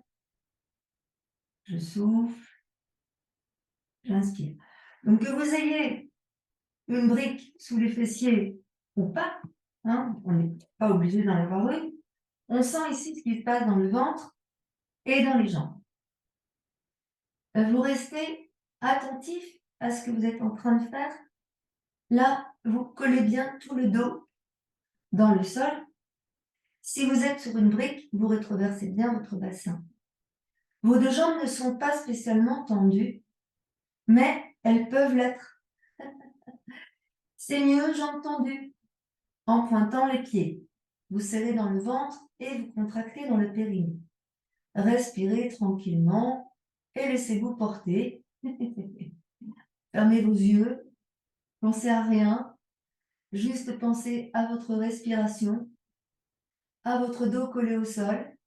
je souffle, j'inspire. Donc que vous ayez une brique sous les fessiers ou pas, hein, on n'est pas obligé d'en avoir une, on sent ici ce qui se passe dans le ventre et dans les jambes. Vous restez attentif à ce que vous êtes en train de faire. Là, vous collez bien tout le dos dans le sol. Si vous êtes sur une brique, vous rétroversez bien votre bassin. Vos deux jambes ne sont pas spécialement tendues, mais elles peuvent l'être. C'est mieux, jambes tendues, en pointant les pieds. Vous serrez dans le ventre et vous contractez dans le périnée. Respirez tranquillement et laissez-vous porter. Fermez vos yeux, pensez à rien, juste pensez à votre respiration, à votre dos collé au sol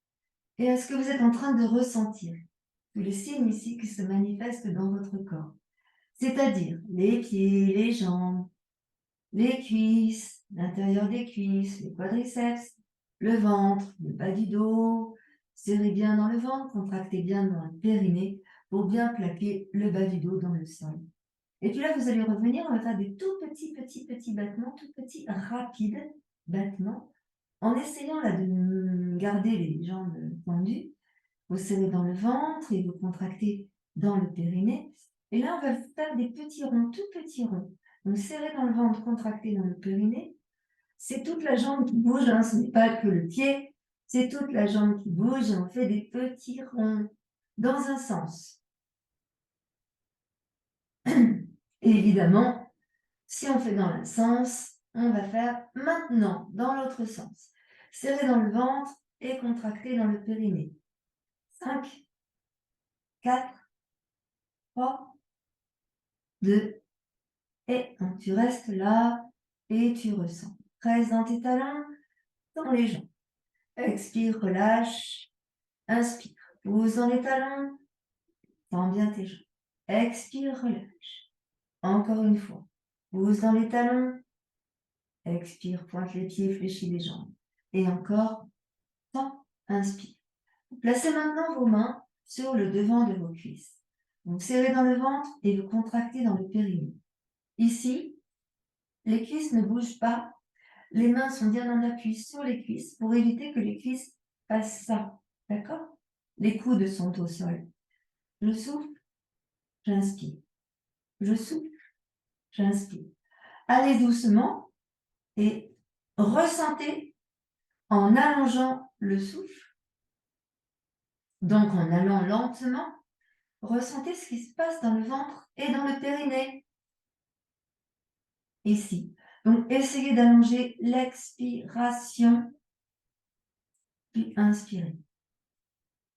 et à ce que vous êtes en train de ressentir. Tous les signes ici qui se manifestent dans votre corps. C'est-à-dire les pieds, les jambes, les cuisses, l'intérieur des cuisses, les quadriceps, le ventre, le bas du dos. Serrez bien dans le ventre, contractez bien dans le périnée pour bien plaquer le bas du dos dans le sol. Et puis là, vous allez revenir, on va faire des tout petits battements, tout petits, rapides battements, en essayant là de garder les jambes tendues. Vous serrez dans le ventre et vous contractez dans le périnée. Et là, on va faire des petits ronds, tout petits ronds. Donc, serrez dans le ventre, contractez dans le périnée. C'est toute la jambe qui bouge, hein, ce n'est pas que le pied, c'est toute la jambe qui bouge et on fait des petits ronds dans un sens. Et évidemment, si on fait dans un sens, on va faire maintenant dans l'autre sens. Serrez dans le ventre et contractez dans le périnée. 5, 4, 3, 2 et 1. Tu restes là et tu ressens. Presse dans tes talons, dans les jambes. Expire, relâche. Inspire, pousse dans les talons. Tends bien tes jambes. Expire, relâche. Encore une fois. Pousse dans les talons. Expire, pointe les pieds, fléchis les jambes. Et encore, tends, inspire. Placez maintenant vos mains sur le devant de vos cuisses. Donc serrez dans le ventre et vous contractez dans le périnée. Ici, les cuisses ne bougent pas, Les mains sont bien en appui sur les cuisses pour éviter que les cuisses fassent ça. D'accord? Les coudes sont au sol. Je souffle, j'inspire. Je souffle, j'inspire. Allez doucement et ressentez en allongeant le souffle, donc en allant lentement, ressentez ce qui se passe dans le ventre et dans le périnée. Ici. Donc, essayez d'allonger l'expiration, puis inspirez.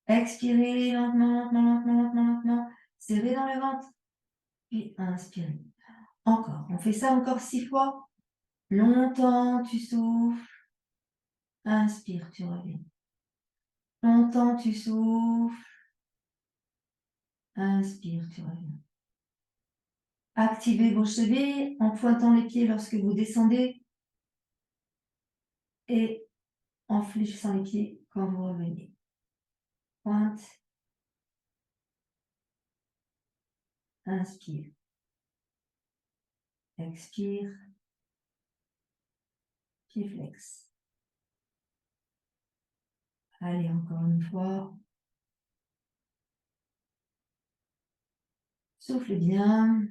Expirez lentement, lentement, lentement, lentement, lentement. Serrez dans le ventre, puis inspirez. Encore. On fait ça encore 6 fois. Longtemps, tu souffles. Inspire, tu reviens. Longtemps, tu souffles. Inspire, tu reviens. Activez vos chevilles en pointant les pieds lorsque vous descendez et en fléchissant les pieds quand vous revenez. Pointe. Inspire. Expire. Pied flex. Allez, encore une fois. Soufflez bien.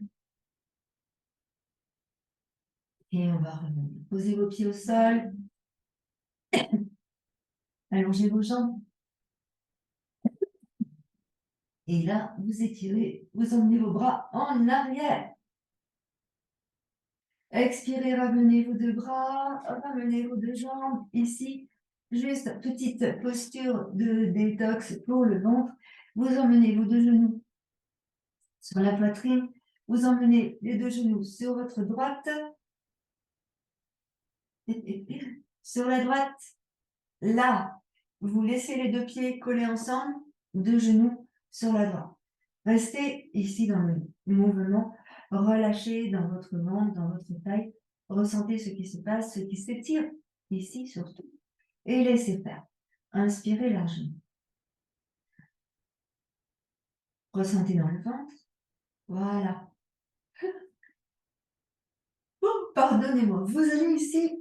Et on va revenir. Posez vos pieds au sol. Allongez vos jambes. Et là, vous étirez, vous emmenez vos bras en arrière. Expirez, ramenez vos 2 bras, ramenez vos 2 jambes. Ici, juste petite posture de détox pour le ventre. Vous emmenez vos 2 genoux sur la poitrine. Vous emmenez les 2 genoux sur votre droite. Sur la droite, là, vous laissez les 2 pieds collés ensemble, 2 genoux sur la droite. Restez ici dans le mouvement, relâchez dans votre ventre, dans votre taille, ressentez ce qui se passe, ce qui s'étire, ici surtout, et laissez faire. Inspirez largement. Ressentez dans le ventre, voilà. Oh, pardonnez-moi, vous allez ici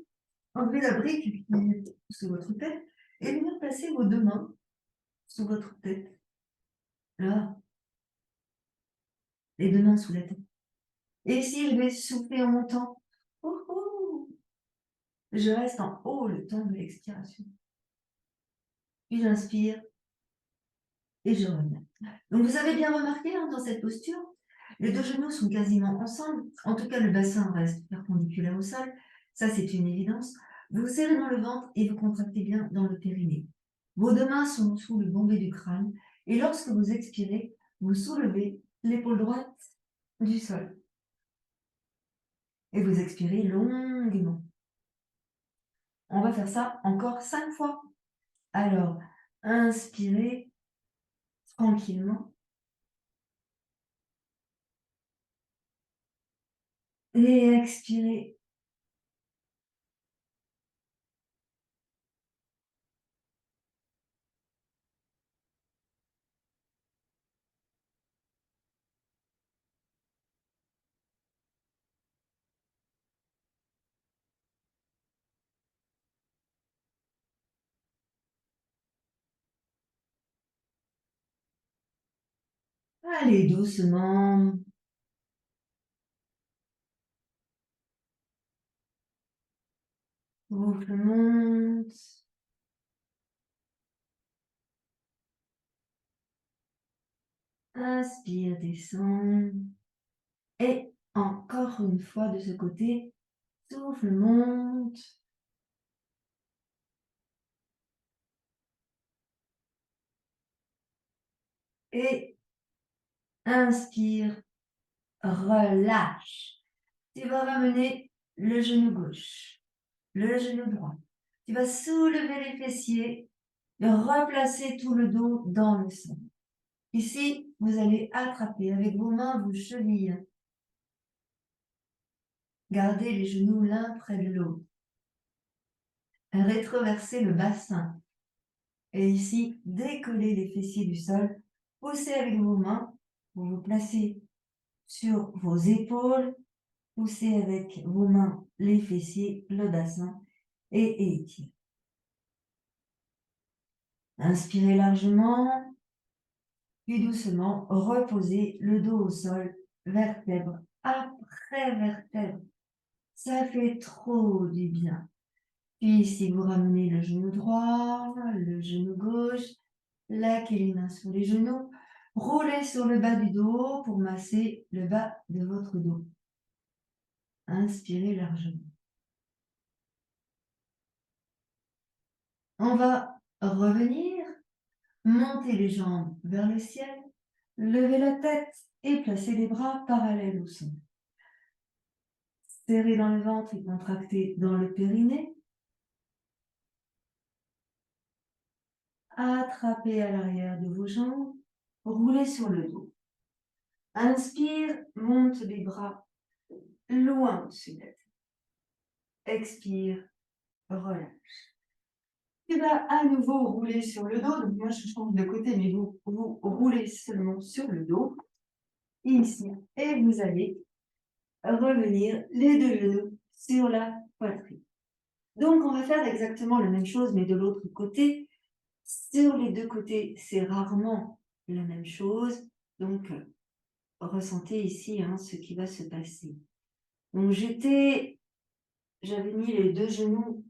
enlever la brique qui est sous votre tête et venir placer vos 2 mains sous votre tête. Là, les 2 mains sous la tête. Et ici, je vais souffler en montant. Je reste en haut le temps de l'expiration. Puis j'inspire et je reviens. Donc vous avez bien remarqué dans cette posture, les 2 genoux sont quasiment ensemble. En tout cas, le bassin reste perpendiculaire au sol. Ça, c'est une évidence. Vous serrez dans le ventre et vous contractez bien dans le périnée. Vos 2 mains sont sous le bombé du crâne. Et lorsque vous expirez, vous soulevez l'épaule droite du sol. Et vous expirez longuement. On va faire ça encore 5 fois. Alors, inspirez tranquillement. Et expirez. Allez, doucement. Souffle monte. Inspire, descend. Et encore une fois de ce côté. Souffle monte. Et inspire, relâche. Tu vas ramener le genou gauche, le genou droit. Tu vas soulever les fessiers et replacer tout le dos dans le sol. Ici, vous allez attraper avec vos mains vos chevilles. Gardez les genoux l'un près de l'autre. Rétroversez le bassin. Et ici, décollez les fessiers du sol. Poussez avec vos mains. Vous vous placez sur vos épaules. Poussez avec vos mains les fessiers, le bassin. et étirez. Inspirez largement, puis doucement, reposez le dos au sol, vertèbre après vertèbre. Ça fait trop du bien. Puis si vous ramenez le genou droit, le genou gauche, plaquez les mains sur les genoux, roulez sur le bas du dos pour masser le bas de votre dos. Inspirez largement. On va revenir, monter les jambes vers le ciel, lever la tête et placer les bras parallèles au sol. Serrez dans le ventre et contractez dans le périnée. Attrapez à l'arrière de vos jambes, roulez sur le dos. Inspire, monte les bras loin au-dessus de la tête. Expire, relâche. Tu vas à nouveau rouler sur le dos. Donc moi, je change de côté, mais vous roulez seulement sur le dos. Ici. Et vous allez revenir les deux genoux sur la poitrine. Donc, on va faire exactement la même chose, mais de l'autre côté. Sur les deux côtés, c'est rarement la même chose. Donc, ressentez ici ce qui va se passer. Donc, j'avais mis les deux genoux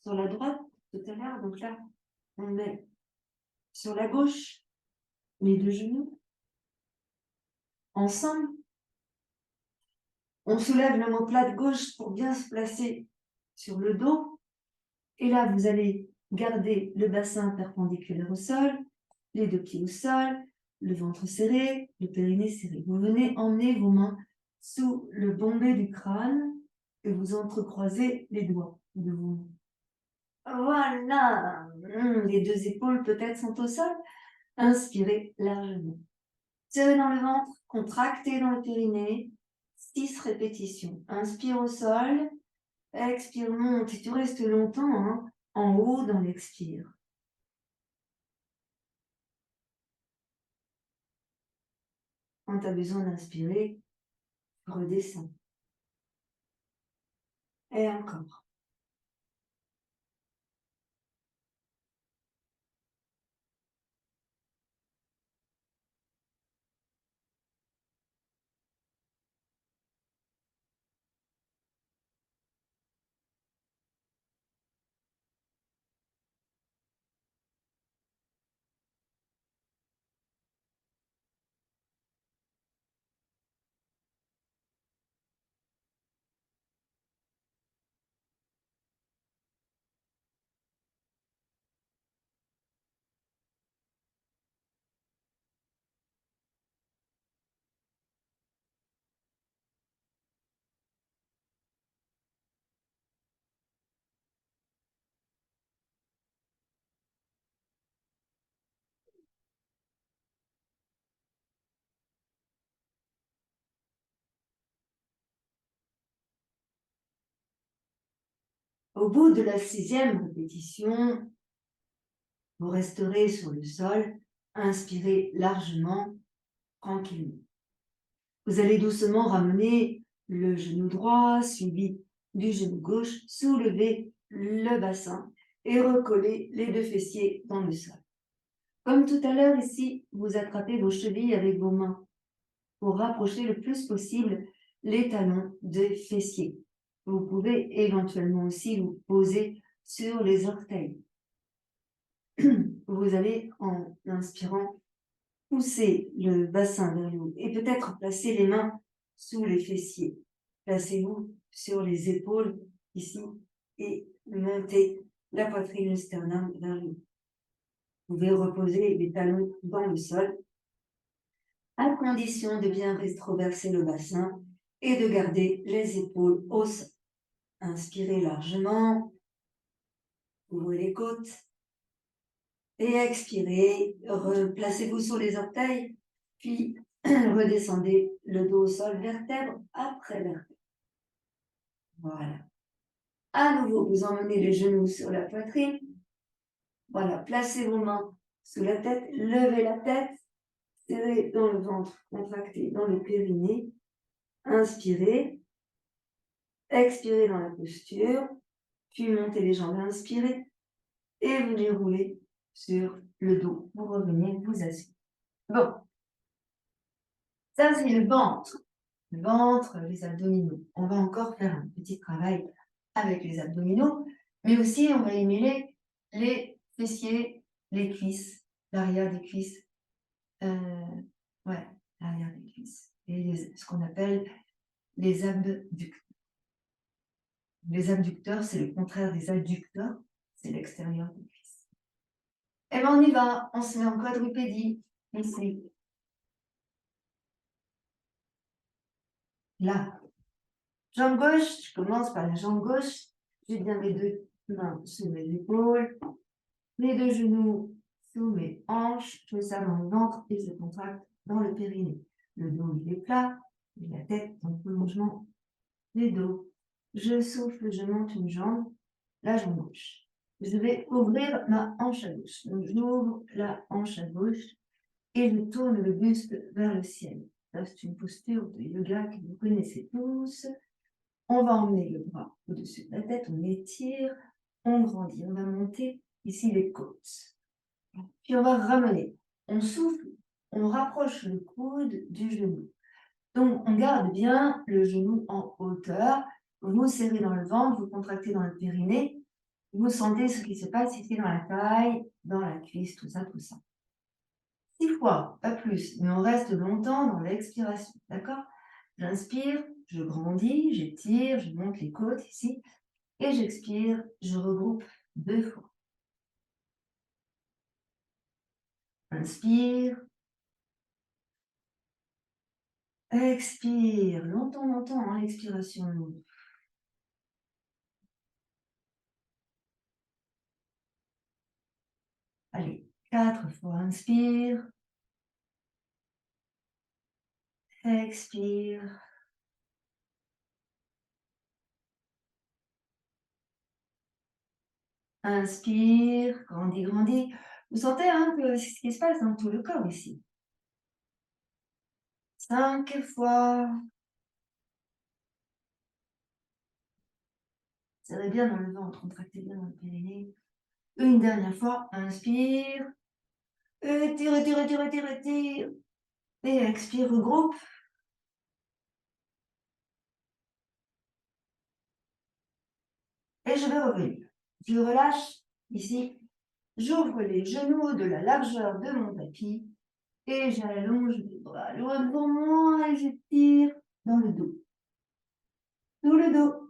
sur la droite tout à l'heure. Donc là, on met sur la gauche les deux genoux ensemble. On soulève l'omoplate gauche pour bien se placer sur le dos. Et là, vous allez garder le bassin perpendiculaire au sol, les deux pieds au sol, le ventre serré, le périnée serré. Vous venez emmener vos mains sous le bombé du crâne et vous entrecroisez les doigts de vos mains. Voilà. Les deux épaules peut-être sont au sol. Inspirez largement. Serrez dans le ventre, contractez dans le périnée. 6 répétitions. Inspire au sol, expire, monte. Et tu restes longtemps en haut dans l'expire. Quand tu as besoin d'inspirer, redescends. Et encore. Au bout de la 6e répétition, vous resterez sur le sol, inspirez largement, tranquillement. Vous allez doucement ramener le genou droit suivi du genou gauche, soulever le bassin et recoller les deux fessiers dans le sol. Comme tout à l'heure ici, vous attrapez vos chevilles avec vos mains pour rapprocher le plus possible les talons des fessiers. Vous pouvez éventuellement aussi vous poser sur les orteils. Vous allez, en inspirant, pousser le bassin vers le haut et peut-être placer les mains sous les fessiers. Placez-vous sur les épaules ici et montez la poitrine, le sternum vers le haut. Vous pouvez reposer les talons dans le sol à condition de bien rétroverser le bassin et de garder les épaules au sol. Inspirez largement, ouvrez les côtes et expirez, replacez-vous sur les orteils, puis redescendez le dos au sol, vertèbre après vertèbre. Voilà. À nouveau, vous emmenez les genoux sur la poitrine. Voilà, placez vos mains sous la tête, levez la tête, serrez dans le ventre, contractez dans le périnée. Inspirez, expirez dans la posture, puis montez les jambes, inspirez, et venez rouler sur le dos pour revenir vous asseoir. Bon, ça c'est le ventre, les abdominaux. On va encore faire un petit travail avec les abdominaux, mais aussi on va y mêler les fessiers, les cuisses, l'arrière des cuisses, l'arrière des cuisses, et ce qu'on appelle les abducteurs. Les abducteurs, c'est le contraire des adducteurs, c'est l'extérieur des cuisses. Et bien on y va, on se met en quadrupédie, ici. Là. Jambe gauche, je commence par la jambe gauche, j'ai bien mes deux mains sous mes épaules, les deux genoux sous mes hanches, je mets ça dans le ventre et je contracte dans le périnée. Le dos il est plat, et la tête en prolongement des dos. Je souffle, je monte une jambe, la jambe gauche. Je vais ouvrir ma hanche à gauche. Donc j'ouvre la hanche à gauche et je tourne le buste vers le ciel. Ça, c'est une posture de yoga que vous connaissez tous. On va emmener le bras au-dessus de la tête, on étire, on grandit, on va monter ici les côtes. Puis on va ramener, on souffle, on rapproche le coude du genou. Donc on garde bien le genou en hauteur, vous serrez dans le ventre, vous contractez dans le périnée, vous sentez ce qui se passe ici dans la taille, dans la cuisse, tout ça, tout ça. 6 fois, pas plus, mais on reste longtemps dans l'expiration, d'accord? J'inspire, je grandis, j'étire, je monte les côtes ici, et j'expire, je regroupe 2 fois. Inspire, expire, longtemps, longtemps, hein, l'expiration. Allez, 4 fois, inspire, expire. Inspire, grandis, grandis. Vous sentez hein, que c'est ce qui se passe dans tout le corps ici. 5 fois. Serrez bien dans le ventre, contractez bien dans le périnée. Une dernière fois, inspire. Étire, étire, étire, étire, étire. Et expire, regroupe. Et je vais revenir. Je relâche ici. J'ouvre les genoux de la largeur de mon tapis. Et j'allonge les bras loin devant moi et je tire dans le dos. Tout le dos.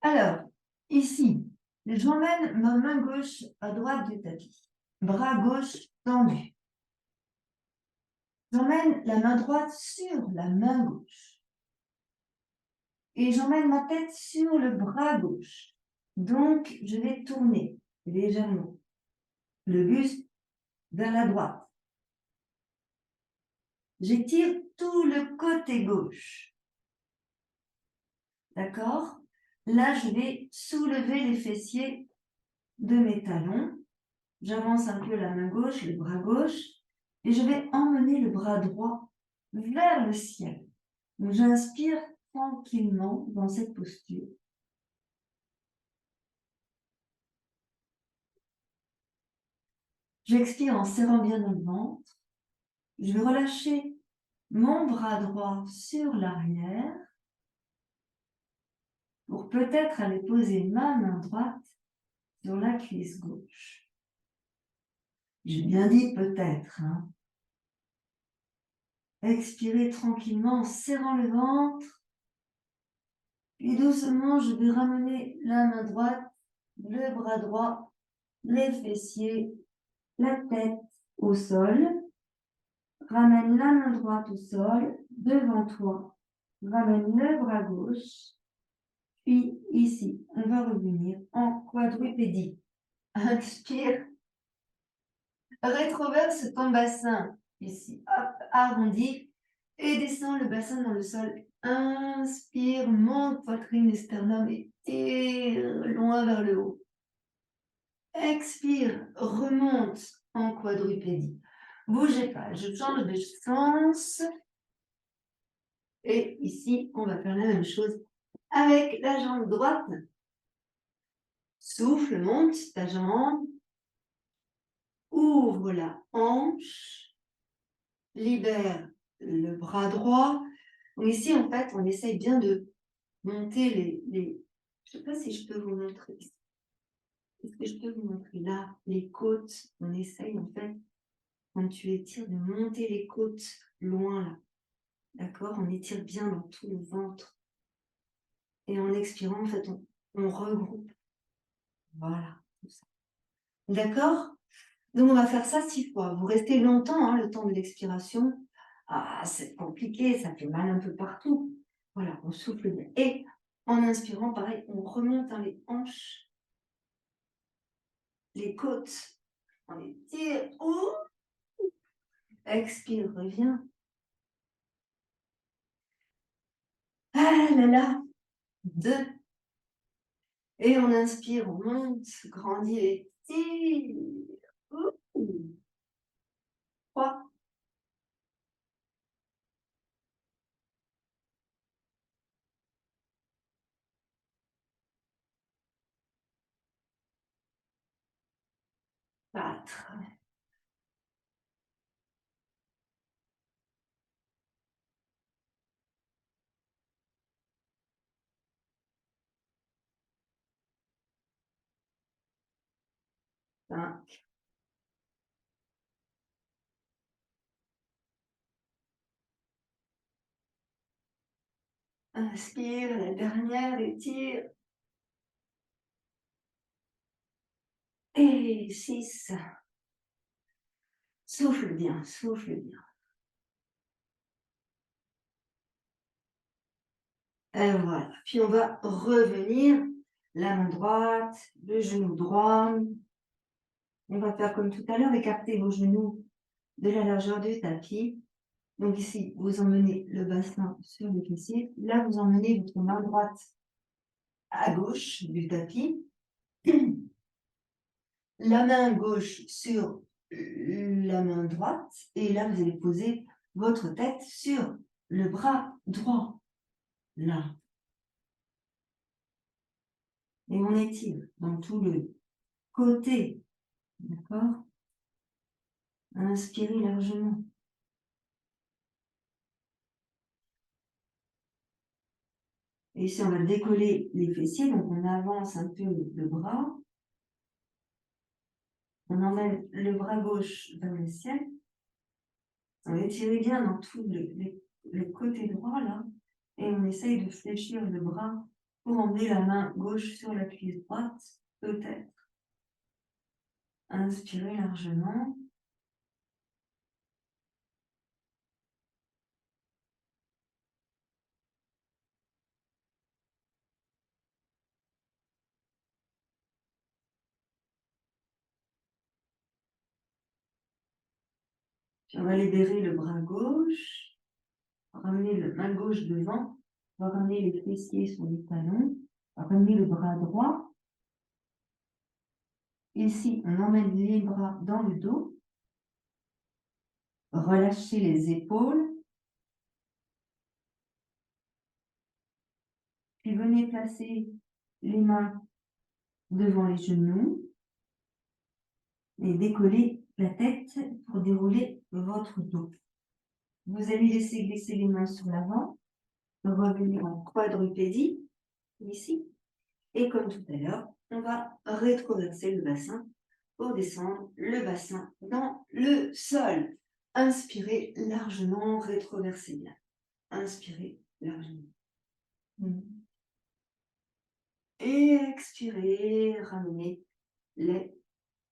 Alors, ici, j'emmène ma main gauche à droite du tapis. Bras gauche tendu. J'emmène la main droite sur la main gauche. Et j'emmène ma tête sur le bras gauche. Donc, je vais tourner légèrement le buste vers la droite. J'étire tout le côté gauche. D'accord? Là, je vais soulever les fessiers de mes talons. J'avance un peu la main gauche, le bras gauche, et je vais emmener le bras droit vers le ciel. Donc, j'inspire tranquillement dans cette posture. J'expire en serrant bien dans le ventre. Je vais relâcher mon bras droit sur l'arrière pour peut-être aller poser ma main droite sur la cuisse gauche. J'ai bien dit peut-être. Hein. Expirez tranquillement en serrant le ventre. Puis doucement, je vais ramener la main droite, le bras droit, les fessiers, la tête au sol. Ramène la main droite au sol, devant toi. Ramène le bras gauche. Puis ici, on va revenir en quadrupédie. Inspire. Rétroverse ton bassin. Ici, hop, arrondi. Et descends le bassin dans le sol. Inspire, monte poitrine et sternum et tire loin vers le haut. Expire, remonte en quadrupédie. Bougez pas, je change de sens. Et ici, on va faire la même chose avec la jambe droite. Souffle, monte ta jambe. Ouvre la hanche. Libère le bras droit. Donc ici, en fait, on essaye bien de monter les... Je ne sais pas si je peux vous montrer. Est-ce que je peux vous montrer là, les côtes? On essaye, en fait, quand tu étires, de monter les côtes loin, là. D'accord? On étire bien dans tout le ventre. Et en expirant, en fait, on regroupe. Voilà. D'accord? Donc, on va faire ça 6 fois. Vous restez longtemps, hein, le temps de l'expiration. Ah, c'est compliqué, ça fait mal un peu partout. Voilà, on souffle bien. Et en inspirant, pareil, on remonte dans les hanches, les côtes. On étire. Oh! Expire, reviens. Ah là là. 2. Et on inspire, on monte, grandit et tire. 3. 4. Inspire, la dernière, étire. Et 6. Souffle bien, souffle bien. Et voilà. Puis on va revenir, la main droite, le genou droit. On va faire comme tout à l'heure, écarter vos genoux de la largeur du tapis. Donc ici, vous emmenez le bassin sur le fessier. Là, vous emmenez votre main droite à gauche du tapis. La main gauche sur la main droite. Et là, vous allez poser votre tête sur le bras droit. Là. Et on étire dans tout le côté. D'accord? Inspirez largement. Et ici, on va décoller les fessiers. Donc, on avance un peu le bras. On emmène le bras gauche vers le ciel. On étire bien dans tout le côté droit, là. Et on essaye de fléchir le bras pour emmener la main gauche sur la cuisse droite, peut-être. Inspirez largement. Puis on va libérer le bras gauche. Ramener la main gauche devant. On va ramener les fessiers sur les talons. On va ramener le bras droit. Ici, on emmène les bras dans le dos. Relâchez les épaules. Puis venez placer les mains devant les genoux et décoller la tête pour dérouler votre dos. Vous allez laisser glisser les mains sur l'avant, revenir en quadrupédie, ici. Et comme tout à l'heure, on va rétroverser le bassin pour descendre le bassin dans le sol. Inspirez largement, rétroversez bien. Inspirez largement. Et expirez, ramenez les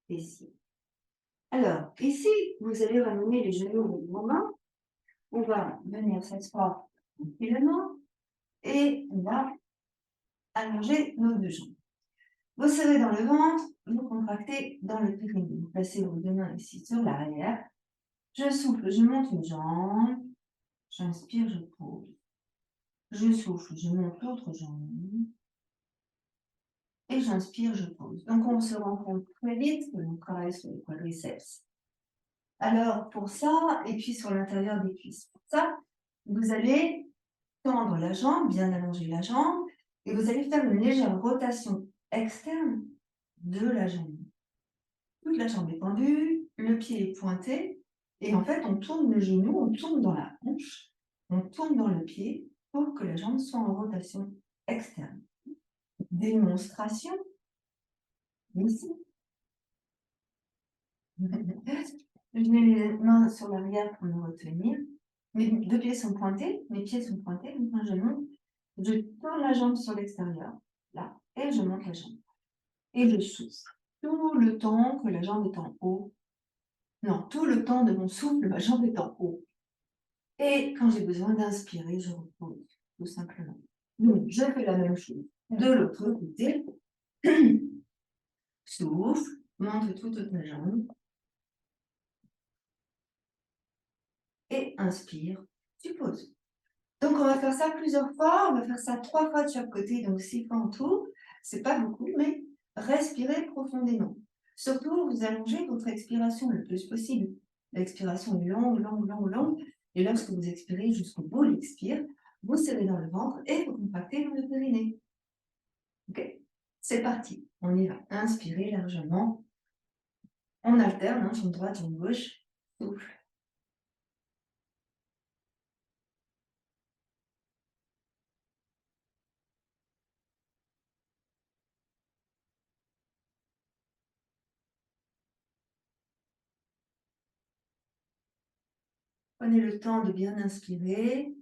fessiers. Alors, ici, vous allez ramener les genoux de vos mains. On va venir s'asseoir tranquillement et on va allonger nos deux jambes. Vous serrez dans le ventre, vous contractez dans le périnée. Vous placez vos deux mains ici sur l'arrière. Je souffle, je monte une jambe. J'inspire, je pose. Je souffle, je monte l'autre jambe. Et j'inspire, je pose. Donc, on se rend compte très vite que l'on travaille sur les quadriceps. Alors, pour ça, et puis sur l'intérieur des cuisses, pour ça, vous allez tendre la jambe, bien allonger la jambe, et vous allez faire une légère rotation externe de la jambe. Toute la jambe est tendue, le pied est pointé, et en fait, on tourne le genou, on tourne dans la hanche, on tourne dans le pied pour que la jambe soit en rotation externe. Démonstration ici. Je mets les mains sur l'arrière pour me retenir. Mes deux pieds sont pointés, mes pieds sont pointés, donc je monte. Je tourne la jambe sur l'extérieur, là, et je monte la jambe. Et je souffle. Tout le temps que la jambe est en haut. Non, tout le temps de mon souffle, ma jambe est en haut. Et quand j'ai besoin d'inspirer, je repose, tout simplement. Donc, je fais la même chose de l'autre côté. Souffle, monte toute ma jambe. Et inspire, tu poses. Donc, on va faire ça plusieurs fois. On va faire ça 3 fois de chaque côté, donc 6 fois en tout. C'est pas beaucoup, mais respirez profondément. Surtout, vous allongez votre expiration le plus possible. L'expiration est longue, longue, longue, longue. Et lorsque vous expirez jusqu'au bout, l'expire, vous serrez dans le ventre et vous contractez dans le périnée. Ok? C'est parti. On y va. Inspirez largement. On alterne, jambe droite, jambe gauche. Souffle. Prenez le temps de bien inspirer.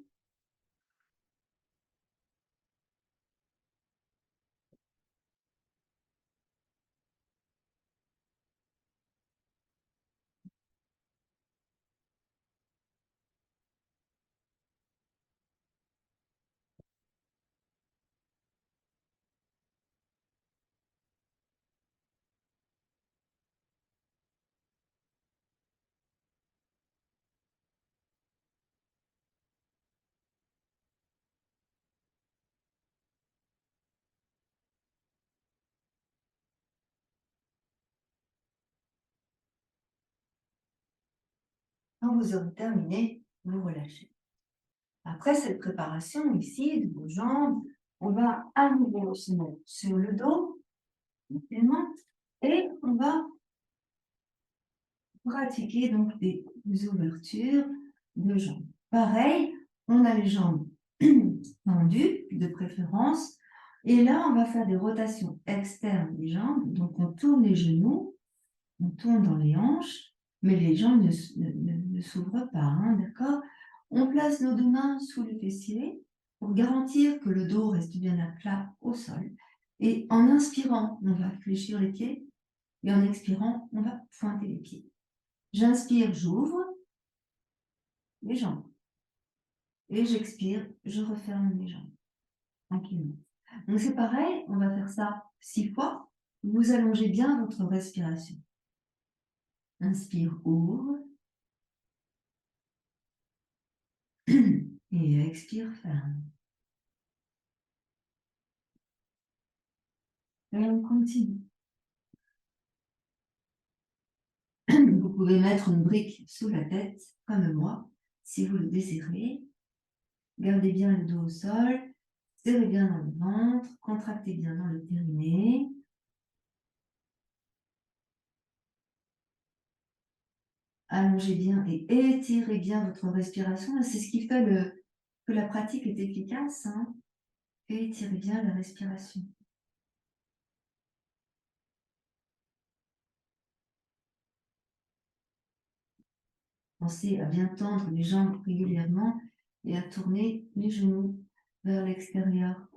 Quand vous aurez terminé, vous relâchez. Après cette préparation ici de vos jambes, on va à nouveau se mettre sur le dos, tranquillement, et on va pratiquer donc des ouvertures de jambes. Pareil, on a les jambes tendues de préférence, et là on va faire des rotations externes des jambes, donc on tourne les genoux, on tourne dans les hanches, mais les jambes ne s'ouvrent pas, hein, d'accord? On place nos deux mains sous les fessiers pour garantir que le dos reste bien à plat au sol. Et en inspirant, on va fléchir les pieds, et en expirant, on va pointer les pieds. J'inspire, j'ouvre les jambes. Et j'expire, je referme les jambes, tranquillement. Donc c'est pareil, on va faire ça 6 fois. Vous allongez bien votre respiration. Inspire, ouvre. Et expire, ferme. Et on continue. Vous pouvez mettre une brique sous la tête, comme moi, si vous le désirez. Gardez bien le dos au sol, serrez bien dans le ventre, contractez bien dans le périnée. Allongez bien et étirez bien votre respiration. Et c'est ce qui fait que la pratique est efficace, hein. Étirez bien la respiration. Pensez à bien tendre les jambes régulièrement et à tourner les genoux vers l'extérieur.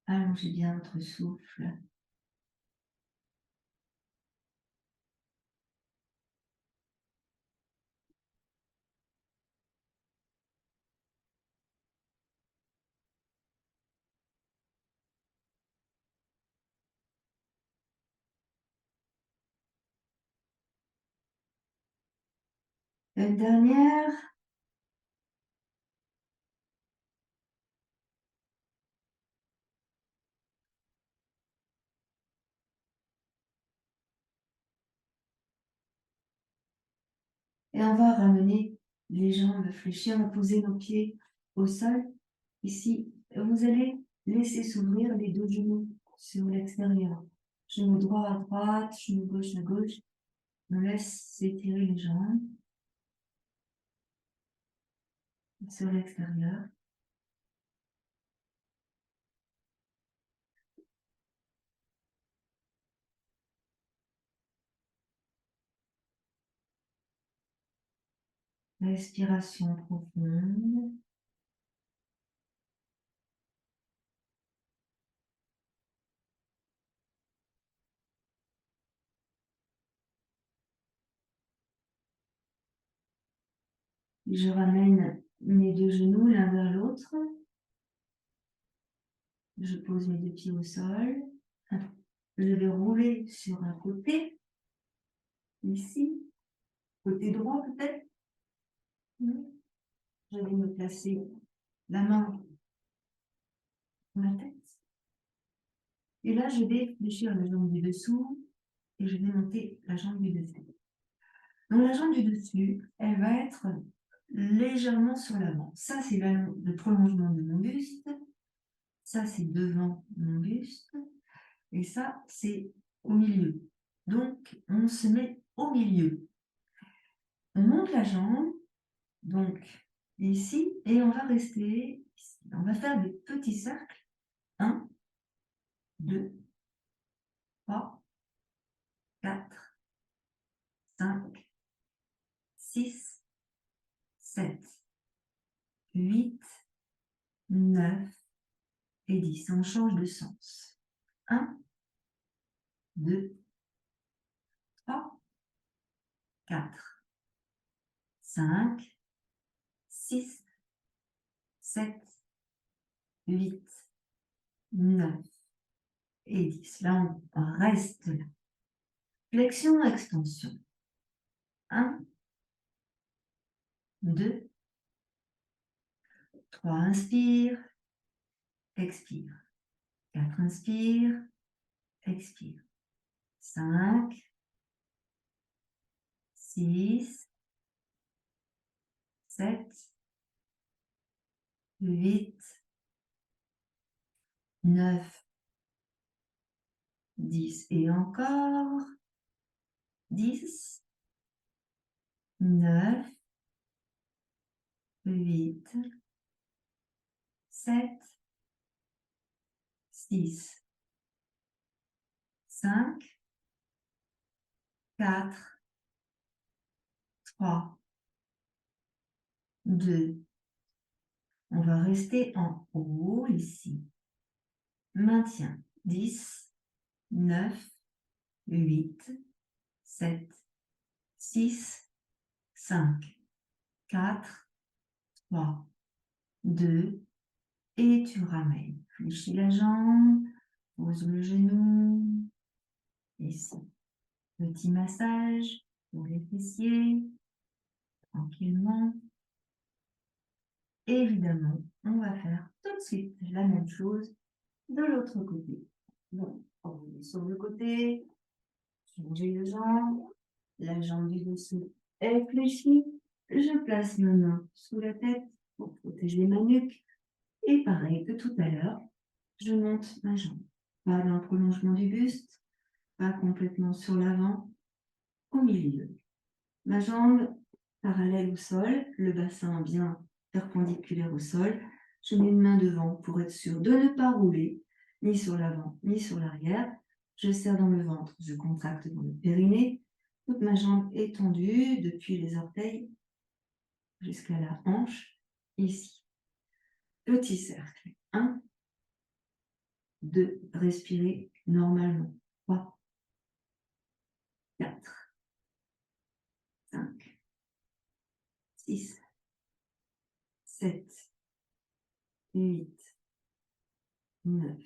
Allongez bien votre souffle. Une dernière. Et on va ramener les jambes fléchies, on va poser nos pieds au sol. Ici, vous allez laisser s'ouvrir les deux genoux sur l'extérieur. Genou droit à droite, genou gauche à gauche. On laisse s'étirer les jambes sur l'extérieur. Respiration profonde. Je ramène mes deux genoux l'un vers l'autre. Je pose mes deux pieds au sol. Je vais rouler sur un côté. Ici. Côté droit peut-être. Je vais me placer la main sur la tête. Et là, je vais fléchir la jambe du dessous et je vais monter la jambe du dessus. Donc la jambe du dessus, elle va être légèrement sur l'avant. Ça, c'est le prolongement de mon buste. Ça, c'est devant mon buste. Et ça, c'est au milieu. Donc, on se met au milieu. On monte la jambe, donc ici, et on va rester ici. On va faire des petits cercles. 1, 2, 3, 4, 5, 6, 7, 8, 9 et 10. On change de sens. 1, 2, 3, 4, 5, 6, 7, 8, 9 et 10. Là, on reste là. Flexion, extension. 1, 2, 3, inspire, expire. 4, inspire, expire. 5, 6, 7, 8, 9, 10. Et encore. 10, 9, 8, 7, 6, 5, 4, 3, 2. On va rester en haut ici. Maintien. 10, 9, 8, 7, 6, 5, 4, 3, 2, et tu ramènes. Fléchis la jambe, pose le genou, ici. Petit massage pour les fessiers, tranquillement. Évidemment, on va faire tout de suite la même chose de l'autre côté. Donc, on est sur le côté, changer de jambe, la jambe du dessous est fléchie, je place ma main sous la tête pour protéger ma nuque, et pareil que tout à l'heure, je monte ma jambe. Pas dans le prolongement du buste, pas complètement sur l'avant, au milieu. Ma jambe parallèle au sol, le bassin bien perpendiculaire au sol. Je mets une main devant pour être sûr de ne pas rouler, ni sur l'avant, ni sur l'arrière. Je serre dans le ventre, je contracte dans le périnée. Toute ma jambe est tendue depuis les orteils jusqu'à la hanche, ici. Petit cercle. 1, 2, respirez normalement. 3, 4, 5, 6, 7, 8, 9,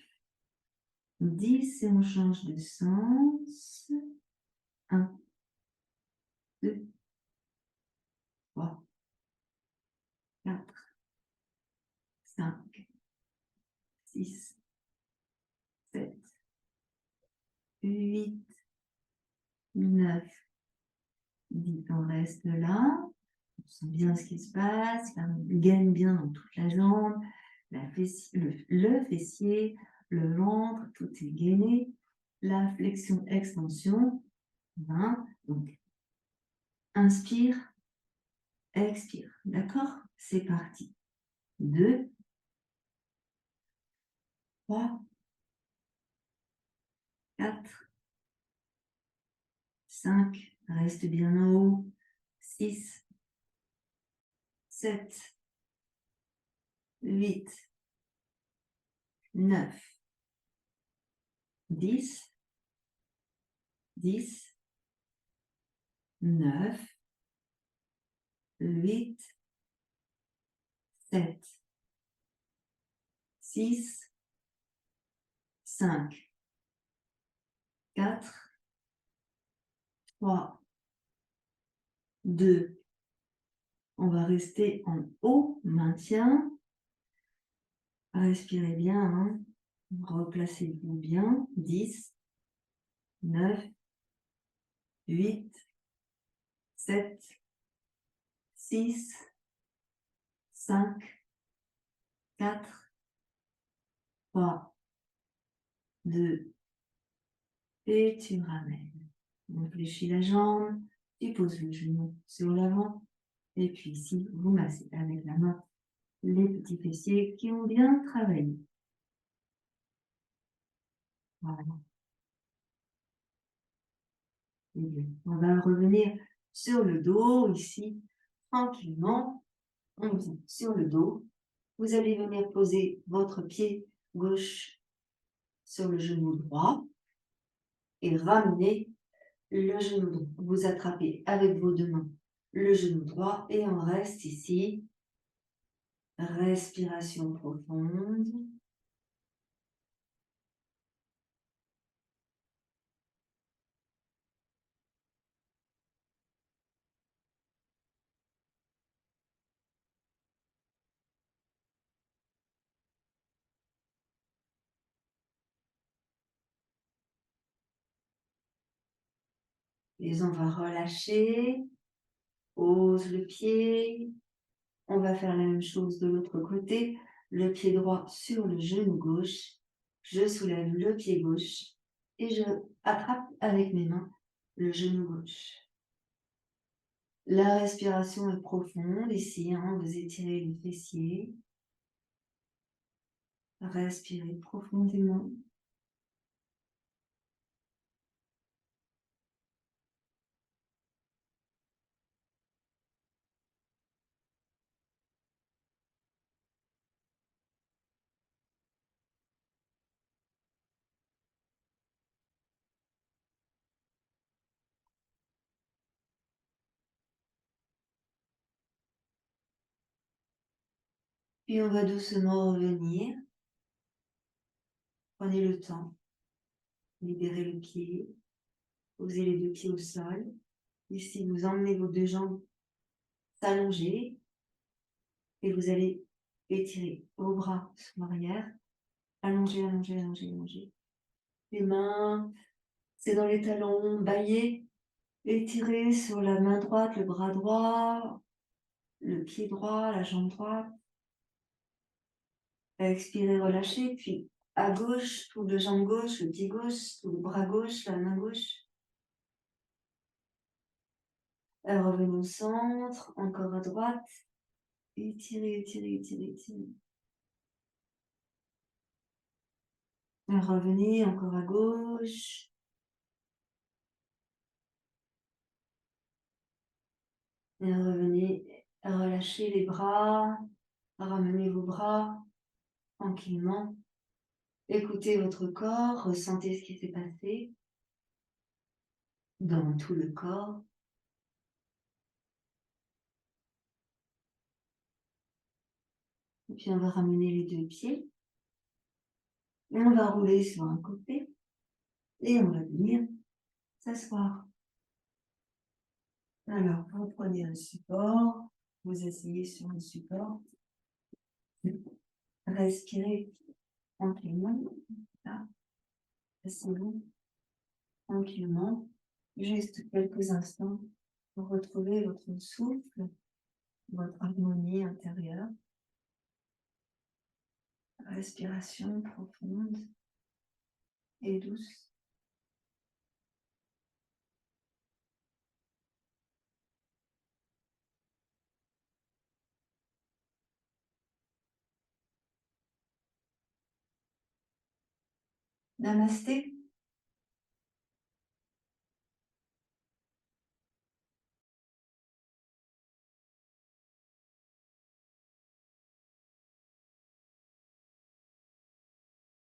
10, et on change de sens. 1, 2, 3, 4, 5, 6, 7, 8, 9 On reste là. On sent bien ce qui se passe. On gaine bien dans toute la jambe. Le fessier, le ventre, tout est gainé. La flexion, extension. Voilà. Donc, inspire, expire. D'accord? C'est parti. 2, 3, 4, 5, reste bien en haut. 6, 7, 8, 9, 10, 10, 9, 8, 7, 6, 5, 4, 3, 2. On va rester en haut, maintien. Respirez bien, hein. Replacez-vous bien. 10, 9, 8, 7, 6, 5, 4, 3, 2, et tu ramènes. On fléchit la jambe, tu poses le genou sur l'avant, et puis ici, vous massez avec la main les petits fessiers qui ont bien travaillé. Voilà. Et bien, on va revenir sur le dos, ici, tranquillement. On vient sur le dos. Vous allez venir poser votre pied gauche sur le genou droit et ramener le genou droit. Vous attrapez avec vos deux mains le genou droit et on reste ici. Respiration profonde. Et on va relâcher. Pose le pied. On va faire la même chose de l'autre côté. Le pied droit sur le genou gauche. Je soulève le pied gauche et je attrape avec mes mains le genou gauche. La respiration est profonde ici, hein, vous étirez les fessiers. Respirez profondément. Puis on va doucement revenir. Prenez le temps. Libérez le pied. Posez les deux pieds au sol. Ici, vous emmenez vos deux jambes s'allonger. Et vous allez étirer vos bras sur l'arrière. Allongez, allongez, allongez, allongez. Les mains, c'est dans les talons. Baillez. Étirez sur la main droite, le bras droit, le pied droit, la jambe droite. Expirez, relâchez, puis à gauche, tout le jambe gauche, le pied gauche, tout le bras gauche, la main gauche. Revenez au centre, encore à droite. Étirez, étirez, étirez, étirez. Revenez encore à gauche. Et revenez, relâchez les bras, ramenez vos bras tranquillement. Écoutez votre corps, ressentez ce qui s'est passé dans tout le corps. Et puis on va ramener les deux pieds. Et on va rouler sur un côté. Et on va venir s'asseoir. Alors, vous prenez un support. Vous asseyez sur le support. Respirez tranquillement. Là. Asseyez-vous tranquillement. Juste quelques instants pour retrouver votre souffle, votre harmonie intérieure. Respiration profonde et douce. Namasté.